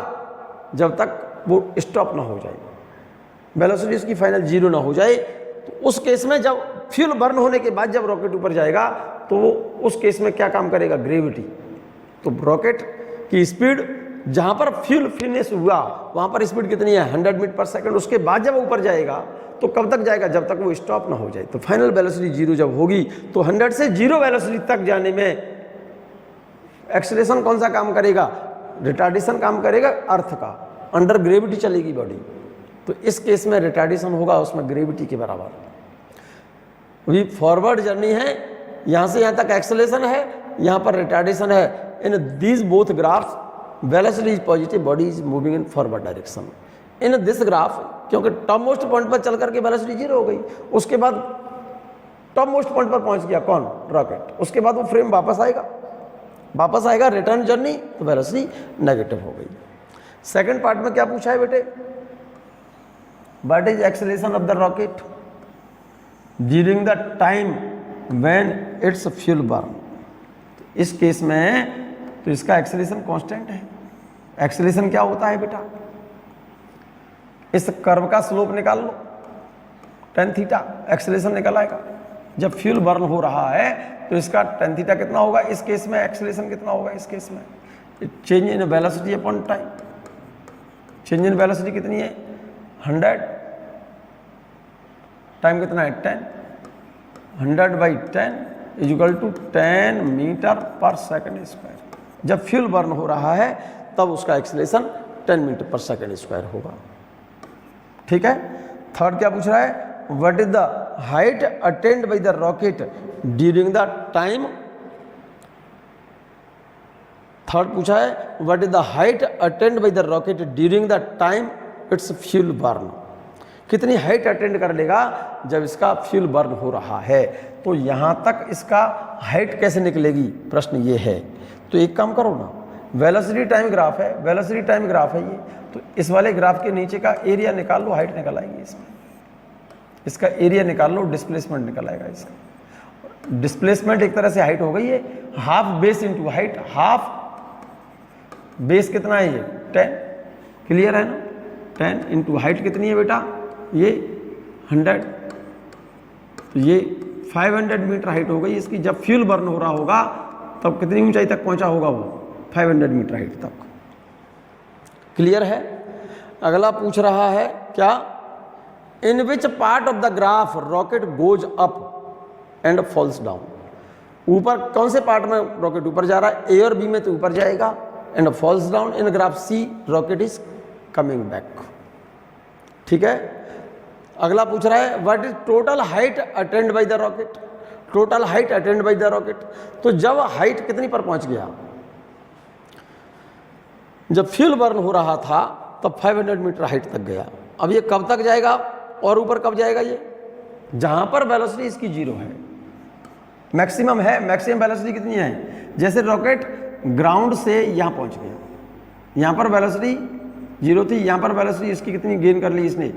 जब तक वो स्टॉप ना हो जाए, वेलोसिटी उसकी फाइनल 0 ना हो जाए। तो उस केस में जब फ्यूल बर्न होने के बाद जब रॉकेट ऊपर जाएगा तो वो उस केस में क्या काम करेगा, ग्रेविटी। तो रॉकेट की स्पीड जहां पर फ्यूल फिनिश हुआ वहां पर स्पीड कितनी है, 100 मीटर पर सेकंड। उसके बाद जब ऊपर जाएगा तो कब तक जाएगा, जब तक वो स्टॉप ना हो जाए। तो फाइनल वेलोसिटी 0 जब होगी तो 100 से 0 वेलोसिटी तक जाने में एक्सेलरेशन कौन सा काम करेगा, रिटार्डेशन काम करेगा अर्थ का, अंडर ग्रेविटी चलेगी बॉडी। तो इस केस में रिटार्डेशन होगा उसमें ग्रेविटी के बराबर। अभी फॉरवर्ड जर्नी है, यहाँ से यहाँ तक एक्सेलरेशन है, यहाँ पर रिटार्डेशन है। In these both graphs velocity is positive, body is moving in forward direction. In this graph, क्योंकि टॉप मोस्ट पॉइंट पर चल करके वेलोसिटी 0 हो गई, उसके बाद टॉप मोस्ट पॉइंट पर पहुंच गया कौन, रॉकेट। उसके बाद वो फ्रेम वापस आएगा रिटर्न जर्नी, तो वेलोसिटी नेगेटिव हो गई। सेकंड पार्ट में क्या पूछा है बेटे, what is acceleration of the rocket during the time when it's fuel burn. इस केस में तो इसका एक्सेलरेशन कांस्टेंट है। एक्सेलरेशन क्या होता है बेटा, इस कर्व का स्लोप निकाल लो, tan थीटा, एक्सेलरेशन निकल आएगा। जब फ्यूल बर्न हो रहा है तो इसका tan थीटा कितना होगा, इस केस में एक्सेलरेशन कितना होगा, इस केस में change in velocity upon time. Change in velocity कितनी है, 100, टाइम कितना है 10, 100/10 इज इक्वल टू 10 मीटर पर सेकंड स्क्वायर। जब फ्यूल बर्न हो रहा है तब उसका एक्सेलरेशन 10 मीटर पर सेकंड स्क्वायर होगा। ठीक है। थर्ड क्या पूछ रहा है, what is the height attend bye the rocket during the time. Third पूछा है what is the height attend bye the rocket during the time its fuel burn. कितनी हाइट अटेंड कर लेगा जब इसका फ्यूल बर्न हो रहा है। तो यहाँ तक इसका हाइट कैसे निकलेगी, प्रश्न ये है। तो एक काम करो ना, वेलोसिटी टाइम ग्राफ है, वेलोसिटी टाइम ग्राफ है ये, तो इस वाले ग्राफ के नीचे का एरिया निकाल लो, हाइट निकल आएगी इसमें। इसका एरिया निकाल लो, डिस्प्लेसमेंट निकल आएगा इसका। डिस्प्लेसमेंट एक तरह से हाइट हो गई है, half base into height. Half base कितना है ये 10, क्लियर है ना। 10 इंटू हाइट कितनी है बेटा, ये 100, तो ये 500 मीटर हाइट हो गई इसकी। जब फ्यूल बर्न हो रहा होगा तब कितनी ऊंचाई तक पहुंचा होगा वो, 500 मीटर हाइट तक, क्लियर है। अगला पूछ रहा है क्या, in which part of the graph rocket goes up and falls down. ऊपर कौन से पार्ट में रॉकेट ऊपर जा रहा है, ए और बी में तो ऊपर जाएगा, and falls down in graph C rocket is coming back, ठीक है। अगला पूछ रहा है what is total height attained by the rocket. Total height attained by the rocket, तो जब हाइट कितनी पर पहुंच गया, जब फ्यूल बर्न हो रहा था तब 500 मीटर हाइट तक गया। अब ये कब तक जाएगा और ऊपर कब जाएगा, ये जहां पर वेलोसिटी इसकी 0 है, मैक्सिमम है। मैक्सिमम वेलोसिटी कितनी है, जैसे रॉकेट ग्राउंड से यहां पहुंच गया, यहां पर वेलोसिटी 0 थी, यहां पर वेलोसिटी इसकी कितनी गेन कर ली इसने,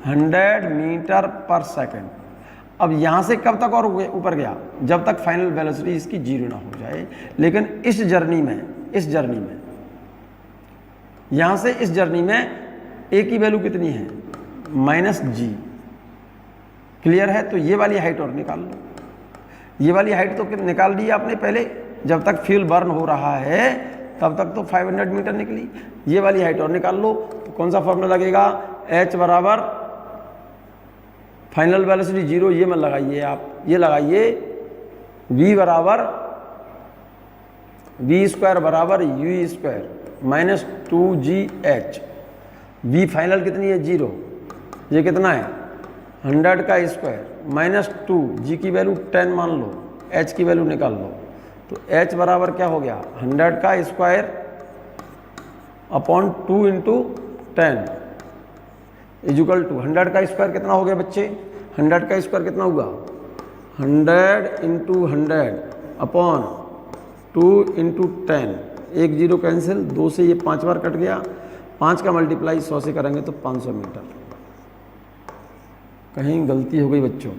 100 मीटर पर सेकेंड। अब यहां से कब तक और ऊपर गया, जब तक फाइनल वेलोसिटी इसकी 0 ना हो जाए। लेकिन इस जर्नी में यहां से इस जर्नी में ए की वैल्यू कितनी है, -g, क्लियर है। तो ये वाली हाइट और निकाल लो, ये वाली हाइट तो निकाल दी आपने पहले, जब तक फ्यूल बर्न हो रहा है तब तक तो 500 मीटर निकली। ये वाली हाइट और निकाल लो, तो कौन सा फॉर्मूला लगेगा, h बराबर फाइनल वेलोसिटी 0, ये मत लगाइए आप, ये लगाइए v बराबर v² बराबर u² -2gh। v फाइनल कितनी है 0, ये कितना है 100 का स्क्वायर -2, g की वैल्यू 10 मान लो, h की वैल्यू निकाल लो। तो h बराबर क्या हो गया, 100 का square upon 2 into 10 equal to 100 का स्क्वायर कितना हो गया बच्चे, 100 का स्क्वायर कितना हुआ, 100 इंटू 100 अपॉन 2 इंटू 10, 1 0 कैंसिल, 2 से ये 5 बार कट गया, 5 का मल्टीप्लाई 100 से करेंगे तो 500 मीटर। कहीं गलती हो गई बच्चों,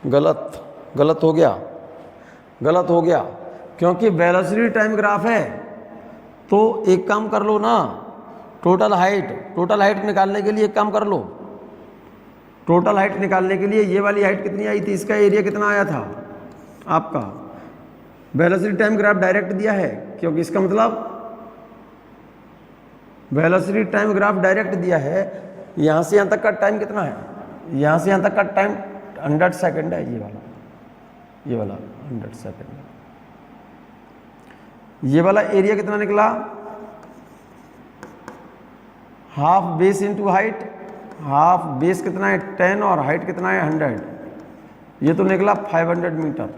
गलत हो गया, क्योंकि वेलोसिटी टाइम ग्राफ है। तो एक काम कर लो ना, टोटल हाइट निकालने के लिए एक काम कर लो, टोटल हाइट निकालने के लिए ये वाली हाइट कितनी आई थी, इसका एरिया कितना आया था आपका, वेलोसिटी टाइम ग्राफ डायरेक्ट दिया है, क्योंकि इसका मतलब वेलोसिटी टाइम ग्राफ डायरेक्ट दिया है। यहाँ से यहाँ तक का टाइम कितना है, यहाँ से यहाँ तक का टाइम 100 सेकेंड है, ये वाला 100 सेकेंड है। ये वाला एरिया कितना निकला, half base into height, half base कितना है 10 और हाइट कितना है 100, ये तो निकला 500 मीटर।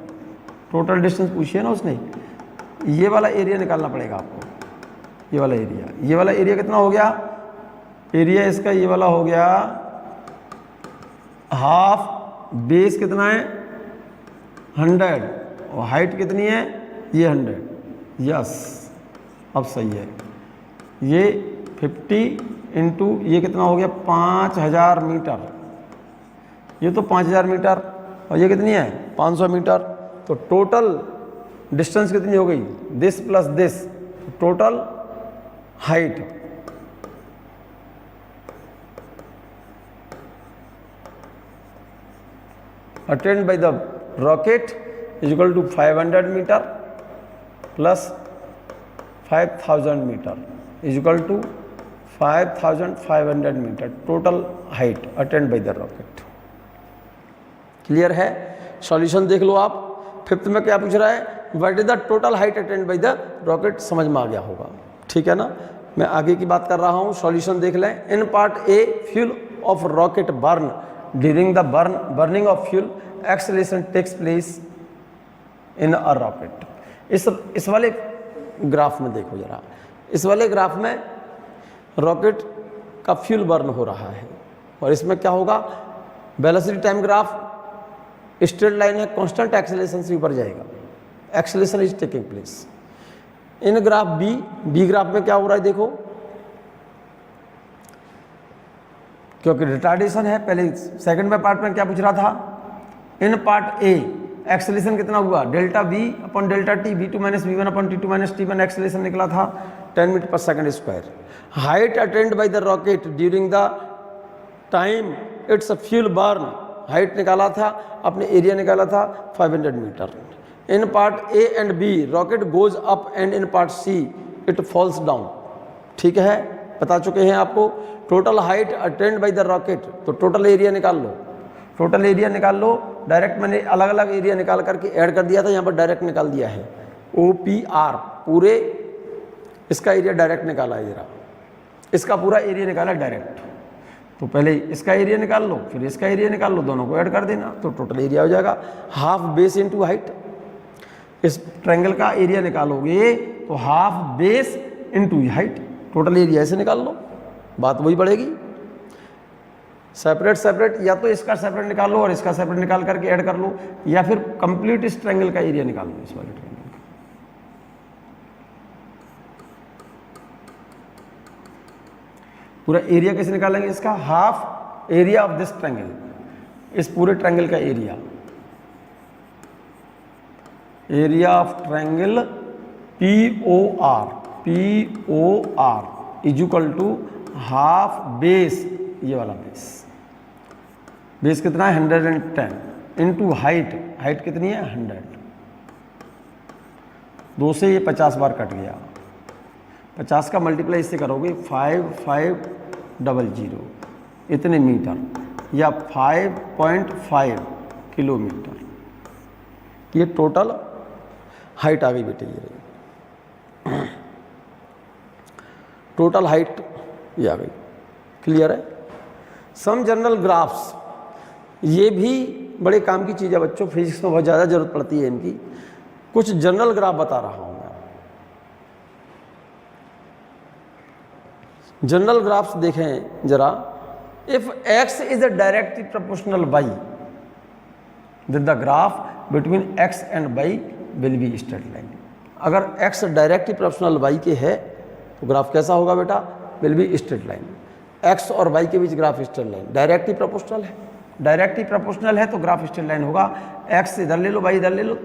टोटल डिस्टेंस पूछिए ना उसने, ये वाला एरिया निकालना पड़ेगा आपको, ये वाला एरिया कितना हो गया, एरिया इसका ये वाला हो गया, हाफ बेस कितना है 100 और हाइट कितनी है ये 100, यस अब सही है। ये 50 इंटू ये कितना हो गया 5000 मीटर, ये तो 5000 मीटर और ये कितनी है 500 मीटर। तो टोटल डिस्टेंस कितनी हो गई, this plus this, total height attained by the rocket is equal to 500 metre plus 5000 metre is equal to 5500 metre total height attained by the rocket. Clear है, सॉल्यूशन देख लो आप। फिफ्थ में क्या पूछ रहा है, what is the total height attained by the rocket, समझ में आ गया होगा, ठीक है ना। मैं आगे की बात कर रहा हूँ, सॉल्यूशन देख लें। In part A, fuel of rocket burn during the burning of fuel, acceleration takes place in a rocket. इस वाले ग्राफ में देखो जरा, इस वाले ग्राफ में रॉकेट का फ्यूल बर्न हो रहा है और इसमें क्या होगा, velocity time graph straight line है, कांस्टेंट एक्सेलरेशन से ऊपर जाएगा, acceleration is taking place. In graph B graph में क्या हो रहा है देखो, क्योंकि रिटार्डेशन है, पहले सेकंड में पार्ट में क्या पूछ रहा था, इन पार्ट ए एक्सेलरेशन कितना हुआ, delta we upon delta t, v2 minus v one upon टी2 माइनस टी1 एक्सेलरेशन निकला था 10 मीटर पर second square. Height attained by the rocket during the time its fuel burn, height निकाला था, अपने एरिया निकाला था 500 metre. In part A and B rocket goes up and in part C it falls down. ठीक है, बता चुके हैं आपको। Total height attained by the rocket, तो टोटल एरिया निकाल लो, टोटल एरिया निकाल लो। डायरेक्ट मैंने अलग अलग एरिया निकाल करके ऐड कर दिया था, यहाँ पर डायरेक्ट निकाल दिया है। OPR पूरे इसका एरिया डायरेक्ट निकाला है, जरा इसका पूरा एरिया निकाला डायरेक्ट। तो पहले इसका एरिया निकाल लो, फिर इसका एरिया निकाल लो, दोनों को ऐड कर देना, तो टोटल एरिया हो जाएगा हाफ बेस इंटू हाइट। इस ट्रायंगल का एरिया निकालोगे तो half base into height, total area ऐसे निकाल लो, बात वही बढ़ेगी। सेपरेट सेपरेट, या तो इसका सेपरेट निकाल लो और इसका सेपरेट निकाल करके ऐड कर लो, या फिर कंप्लीट इस ट्रायंगल का एरिया निकाल लो, इस वाले ट्रायंगल का। पूरा एरिया कैसे निकालेंगे इसका, half area of this triangle, इस पूरे ट्रायंगल का area, area of triangle POR is equal to half base, ये वाला बेस कितना है 110 इंटू हाइट, हाइट कितनी है 100, 2 से ये 50 बार कट गया, 50 का मल्टीप्लाई इससे करोगे 5500 इतने मीटर या 5.5 किलोमीटर, ये टोटल हाइट आ गई बेटे, ये टोटल हाइट ये आ गई। क्लियर है। सम जनरल ग्राफ्स, ये भी बड़े काम की चीज़ है बच्चों, फिजिक्स में बहुत ज़्यादा जरूरत पड़ती है इनकी। कुछ जनरल ग्राफ बता रहा हूँ मैं। जनरल ग्राफ्स देखें जरा। If x is a directly proportional y, then the graph between x and y will be straight line। अगर x डायरेक्टली प्रोपोर्शनल y के है तो ग्राफ कैसा होगा बेटा, will be straight line. x और y के बीच graph straight line, directly proportional है, डायरेक्टली प्रोपोर्शनल है तो ग्राफ स्ट्रेट लाइन होगा। x इधर ले लो, y इधर ले लो,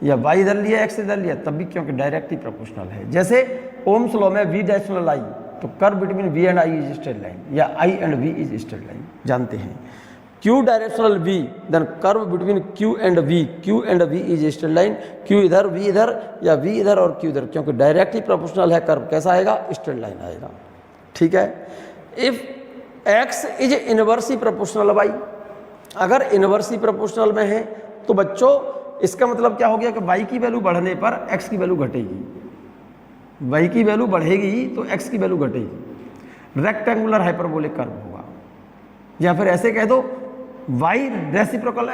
या y इधर लिया x इधर लिया, तब भी क्योंकि डायरेक्टली प्रोपोर्शनल है। जैसे ओम्स लॉ में v डायरेक्शनल i, तो curve between v and i is straight line, या i and v is straight line, जानते हैं। q directional v, then curve between q and v is straight line. q इधर, v इधर, या v इधर और q इधर, क्योंकि डायरेक्टली प्रोपोर्शनल है, कर्व कैसा आएगा, स्ट्रेट लाइन आएगा। ठीक है। If x is inversely proportional y, अगर इनवर्सली प्रोपोर्शनल में है तो बच्चों इसका मतलब क्या हो गया कि y की वैल्यू बढ़ने पर x की वैल्यू घटेगी, y की वैल्यू बढ़ेगी तो x की वैल्यू घटेगी। रेक्टेंगुलर हाइपरबोलिक कर्व होगा, या फिर ऐसे कह दो y रेसिप्रोकल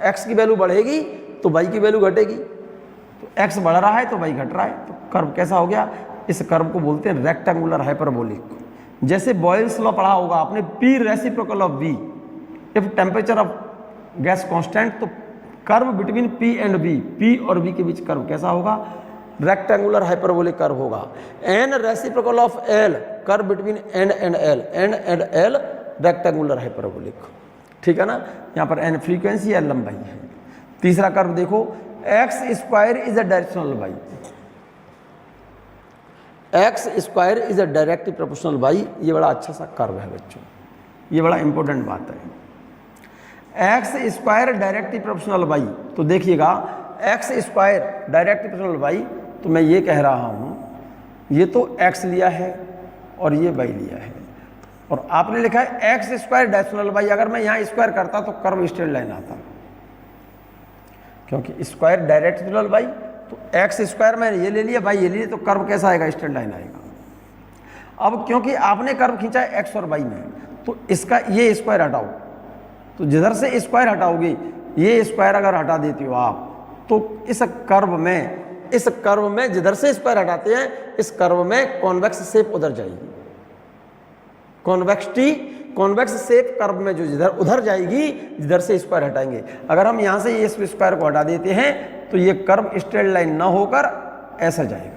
x की वैल्यू बढ़ेगी तो y की वैल्यू घटेगी, तो x बढ़ रहा है तो y घट रहा है, तो कर्व कैसा हो गया, इस कर्व को बोलते हैं रेक्टेंगुलर हाइपरबोलिक। जैसे बॉयल्स लॉ पढ़ा होगा आपने, P reciprocal of V, if temperature of gas constant, तो curve between P and V, P और V के बीच कर्व कैसा होगा, रेक्टेंगुलर हाइपरबोलिक कर्व होगा। N reciprocal of L, curve between N and L rectangular hyperbolic. ठीक है ना। यहाँ पर N फ्रीक्वेंसी या लंबाई है। तीसरा कर्व देखो, x square is a directional y, x square is a directly proportional y, ये बड़ा अच्छा सा कर्व है बच्चों, ये बड़ा इंपॉर्टेंट बात है। x square directly proportional y, तो देखिएगा x square directly proportional y, तो मैं ये कह रहा हूँ, ये तो x लिया है और ये y लिया है, और आपने लिखा है x स्क्वायर डायरेक्शनल y। अगर मैं यहाँ स्क्वायर करता तो कर्व स्ट्रेट लाइन आता, क्योंकि स्क्वायर डायरेक्ट प्रोपोर्शनल y, तो x स्क्वायर मैंने ये ले लिया, y ये ले लिया, तो कर्व कैसा आएगा, स्ट्रेट लाइन आएगा। अब क्योंकि आपने कर्व खींचा है x और y में, तो इसका ये स्क्वायर हटाओ, तो जिधर से स्क्वायर हटाओगे, ये स्क्वायर अगर हटा देते हो आप, तो इस कर्व में जिधर से स्क्वायर हटाते हैं, इस कर्व में कॉन्वेक्स शेप उधर जाएगी। कॉन्वेक्स शेप कर्व में जो जिधर उधर जाएगी जिधर से स्क्वायर हटाएंगे। अगर हम यहां से ये स्क्वायर को हटा देते हैं तो ये कर्व स्ट्रेट लाइन ना होकर ऐसा जाएगा।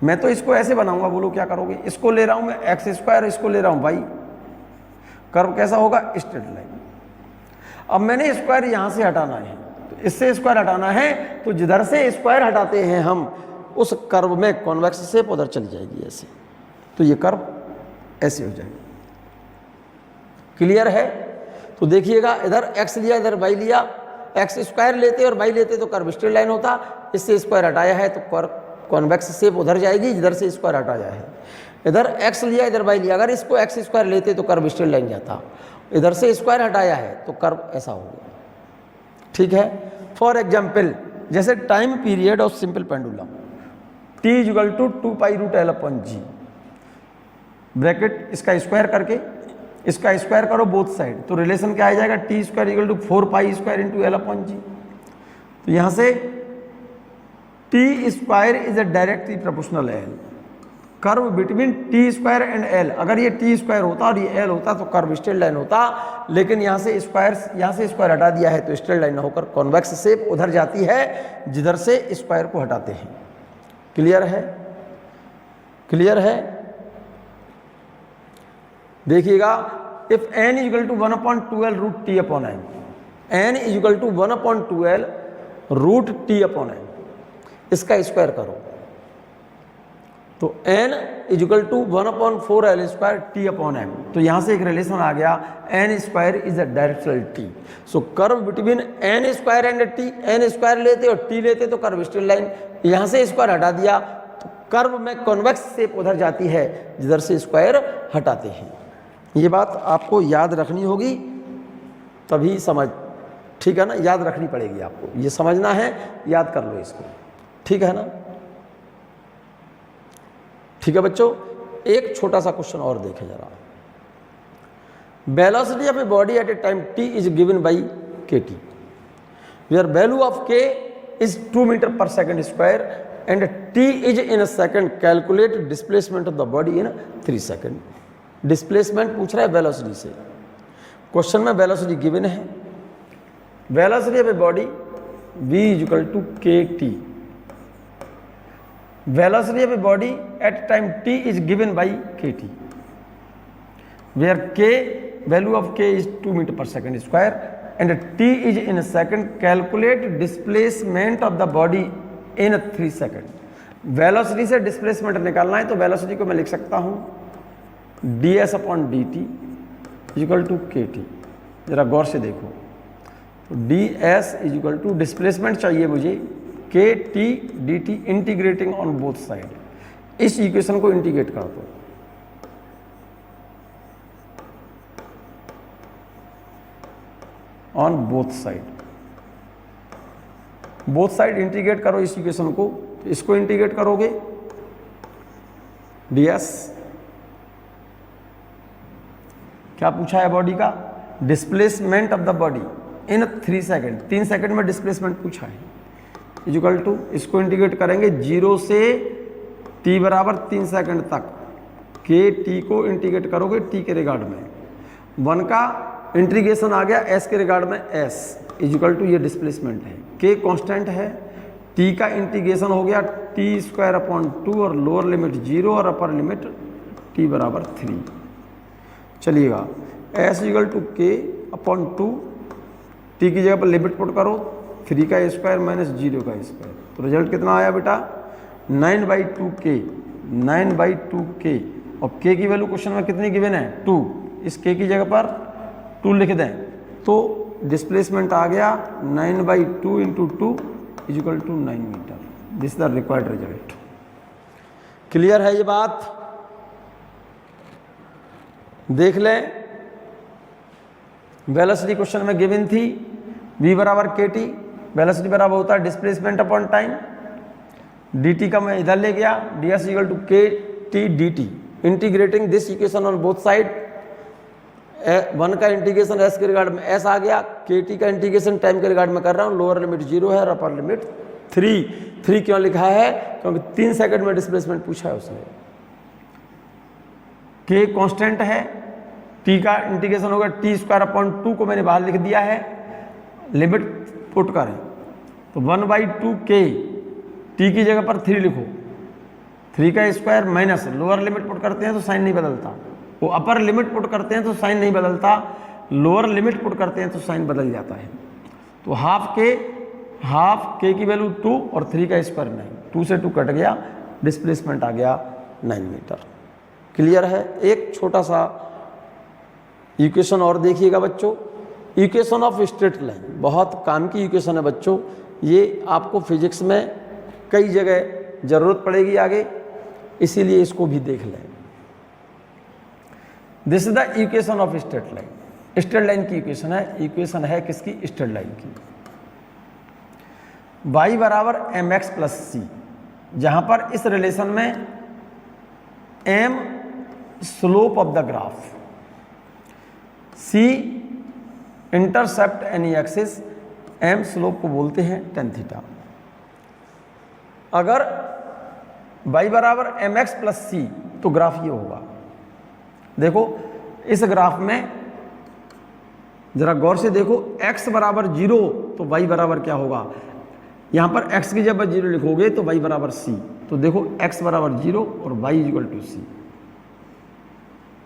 मैं तो इसको ऐसे बनाऊंगा, बोलो क्या करोगे? इसको ले रहा हूं मैं एक्स स्क्वायर, इसको ले रहा हूं वाई, कर्व कैसा होगा? Straight line. अब मैंने स्क्वायर यहां से हटाना है, तो इससे स्क्वायर हटाना है, तो जिधर से स्क्वायर हटाते हैं हम उस कर्व में कॉन्वेक्स शेप उधर चली जाएगी ऐसे, तो ये कर्व ऐसे हो जाएगा। क्लियर है? तो देखिएगा, इधर एक्स लिया, इधर वाई लिया, एक्स स्क्वायर लेते और वाई लेते तो कर्व स्ट्रेट लाइन होता, इससे स्क्वायर हटाया है तो कर्व कॉन्वेक्स शेप उधर जाएगी जिधर से स्क्वायर हटाया है। इधर एक्स लिया, इधर वाई लिया, अगर इसको एक्स स्क्वायर लेते तो कर्व स्ट्रेट लाइन जाता, इधर से स्क्वायर हटाया है तो कर्व ऐसा हो गया। ठीक है? फॉर एग्जाम्पल, जैसे time period of simple pendulum t = 2π√L/g, bracket इसका स्क्वायर करके इसका स्क्वायर करो बोथ साइड, तो रिलेशन क्या आ जाएगा? t² = 4π² L/g। तो यहां से t² is directly proportional L, curve between t² and L। अगर ये t² होता और ये L होता तो कर्व स्ट्रेट लाइन होता, लेकिन यहाँ से स्क्वायर हटा दिया है तो स्ट्रेट लाइन ना होकर कॉन्वेक्स शेप उधर जाती है जिधर से स्क्वायर को हटाते हैं। क्लियर है? क्लियर है? देखिएगा, if n = 1/2L√T/m, n = 1/2L√T/m, इसका स्क्वायर करो तो n = 1/4L²T/m। तो यहां से एक रिलेशन आ गया, n² is a directional t। So curve between n² and t, n² लेते और t लेते तो कर्व स्ट्रेट लाइन, यहां से स्क्वायर हटा दिया तो कर्व में कॉन्वेक्स शेप उधर जाती है जिधर से स्क्वायर हटाते हैं। ये बात आपको याद रखनी होगी, तभी समझ, ठीक है ना? याद रखनी पड़ेगी आपको, ये समझना है, याद कर लो इसको, ठीक है ना? ठीक है बच्चों, एक छोटा सा क्वेश्चन और देखें जरा। Velocity of a body at a time t is given by kt, where value of k is 2 मीटर/सेकंड² and t is in a second, calculate displacement of the body in 3 second. Displacement पूछ रहा है velocity से, question में velocity given है, velocity of a body v = kt, velocity of a body at time t is given by kt, where k, value of k is 2 मीटर/सेकंड² and t is in a second, calculate displacement of the body in 3 second. Velocity से displacement निकालना है तो velocity को मैं लिख सकता हूं ds/dt = kt। जरा गौर से देखो, तो ds = डिस्प्लेसमेंट चाहिए मुझे kt dt, integrating on both side. इस इक्वेशन को इंटीग्रेट कर दो, ऑन बोथ साइड इंटीग्रेट करो इस इक्वेशन को, इसको इंटीग्रेट करोगे ds, क्या पूछा है बॉडी का? Displacement of the body in 3 second, 3 second में डिस्प्लेसमेंट पूछा है, इक्वल टू, इसको इंटीग्रेट करेंगे 0 से t = 3 सेकंड तक, k t को इंटीग्रेट करोगे t के रिगार्ड में, 1 का इंटीग्रेशन आ गया s के रिगार्ड में s = ये डिस्प्लेसमेंट है, k कांस्टेंट है, t का इंटीग्रेशन हो गया t² और लोअर लिमिट 0 और अपर लिमिट t = 3। चलिएगा, s = k/2, t की जगह पर लिमिट पुट करो 3 का स्क्वायर माइनस 0 का स्क्वायर, तो रिजल्ट कितना आया बेटा? 9/2k, और k की वैल्यू क्वेश्चन में कितनी गिवन है? 2, इस k की जगह पर 2 लिख दें तो डिस्प्लेसमेंट आ गया 9/2 × 2 = 9 metre. This is the required result. Clear है ये बात? देख लें, वेलोसिटी क्वेश्चन में गिवन थी, v = kt, वेलोसिटी बराबर होता है डिस्प्लेसमेंट अपॉन टाइम, dt का मैं इधर ले गया, ds = kt dt, integrating this equation on both side one का इंटीग्रेशन एस के रिगार्ड में एस आ गया, के टी का इंटीग्रेशन टाइम के रिगार्ड में कर रहा हूँ, लोअर लिमिट 0 है और अपर लिमिट 3 क्यों लिखा है, क्योंकि 3 सेकंड में डिस्प्लेसमेंट पूछा है उसने। के कांस्टेंट है, टी का इंटीग्रेशन होगा t² को मैंने बाहर लिख दिया है, लिमिट पुट करें तो 1/2 के, टी की जगह पर 3 लिखो, 3 का square minus lower limit put करते हैं तो साइन नहीं बदलता, वो अपर लिमिट पुट करते हैं तो साइन नहीं बदलता, लोअर लिमिट पुट करते हैं तो साइन बदल जाता है। तो हाफ के की वैल्यू 2 और 3 का स्क्वायर 9, 2 से 2 कट गया, डिस्प्लेसमेंट आ गया 9 मीटर। क्लियर है। एक छोटा सा इक्वेशन और देखिएगा बच्चों, इक्वेशन ऑफ स्ट्रेट लाइन, बहुत काम की इक्वेशन है बच्चों, ये आपको फिजिक्स में कई जगह जरूरत पड़ेगी आगे, इसीलिए इसको भी देख लें। This is the equation of straight line. Straight line की इक्वेशन है किसकी, स्ट्रेट लाइन की। y बराबर mx प्लस सी, जहां पर इस रिलेशन में m slope of the graph, c intercept any axis, m slope को बोलते हैं tan थीटा। अगर y बराबर mx प्लस सी तो ग्राफ ये होगा। देखो इस ग्राफ में जरा गौर से देखो, x बराबर 0 तो y बराबर क्या होगा, यहां पर x की जब 0 लिखोगे तो y बराबर c, तो देखो x बराबर 0 और y इक्वल टू c।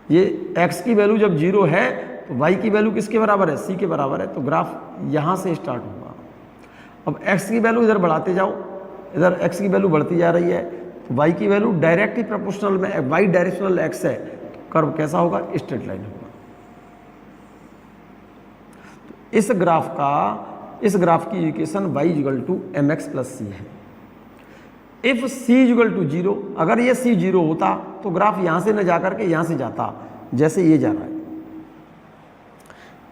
ये x की वैल्यू जब 0 है तो y की वैल्यू किसके बराबर है, c के बराबर है, तो ग्राफ यहां से स्टार्ट होगा। अब x की वैल्यू इधर बढ़ाते जाओ, इधर x की वैल्यू बढ़ती जा रही है, तो y की वैल्यू डायरेक्टली प्रोपोर्शनल में, y डायरेक्शनल x है, तो कर्व कैसा होगा, स्ट्रेट लाइन होगा। तो इस ग्राफ की equation y equal to mx plus c है। इफ c इक्वल टू 0, अगर ये c 0 होता तो ग्राफ यहां से न जाकर के यहां से जाता, जैसे ये जा रहा है।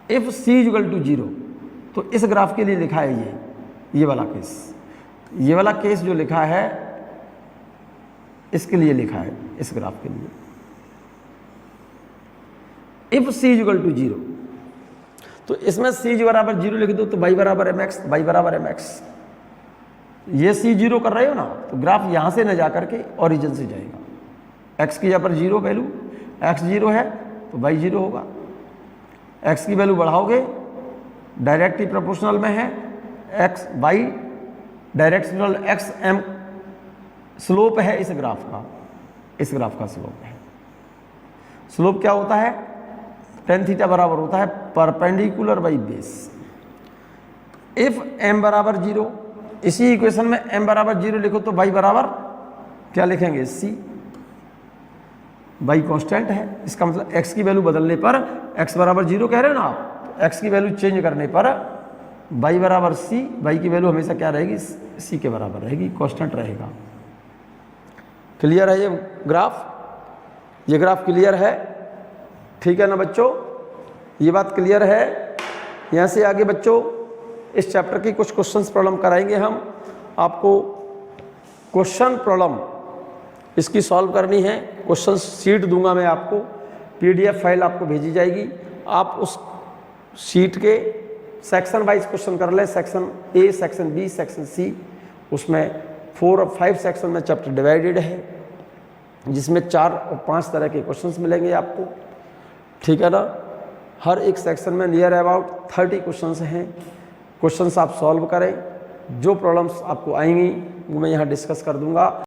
इफ c इक्वल टू 0, तो इस ग्राफ के लिए लिखा है ये वाला केस, ये वाला केस जो लिखा है इसके लिए लिखा है, इस ग्राफ के लिए। इफ c इक्वल टू 0, तो इसमें c बराबर 0 लिख दो तो y बराबर mx, y बराबर mx। ये c 0 कर रहे हो ना, तो ग्राफ यहां से न जाकर के ओरिजिन से जाएगा। x की जगह पर 0 वैल्यू, x 0 है तो y 0 होगा। x की वैल्यू बढ़ाओगे, डायरेक्टली प्रोपोर्शनल में है, x y directional x m slope है इस ग्राफ का स्लोप है। स्लोप क्या होता है, tan थीटा बराबर होता है perpendicular by base. If m बराबर 0, इसी इक्वेशन में m बराबर 0 लिखो तो y बराबर क्या लिखेंगे, c। y कांस्टेंट है, इसका मतलब x की वैल्यू बदलने पर, x बराबर 0 कह रहे हो ना आप, तो x की वैल्यू चेंज करने पर y बराबर c, y की वैल्यू हमेशा क्या रहेगी, c के बराबर रहेगी, कांस्टेंट रहेगा। क्लियर है ये ग्राफ क्लियर है, ठीक है ना बच्चों, ये बात क्लियर है। यहाँ से आगे बच्चों इस चैप्टर की कुछ क्वेश्चंस प्रॉब्लम कराएंगे हम आपको। क्वेश्चन प्रॉब्लम इसकी सॉल्व करनी है, क्वेश्चन शीट दूंगा मैं आपको, PDF फाइल आपको भेजी जाएगी, आप उस शीट के सेक्शन वाइज क्वेश्चन कर लें, section A, section B, section C, उसमें 4 और 5 सेक्शन में चैप्टर डिवाइडेड है, जिसमें 4 और 5 तरह के क्वेश्चंस मिलेंगे आपको, ठीक है ना। हर एक सेक्शन में नियर अबाउट 30 क्वेश्चंस हैं। क्वेश्चंस आप सॉल्व करें, जो प्रॉब्लम्स आपको आएंगी वो मैं यहाँ डिस्कस कर दूंगा।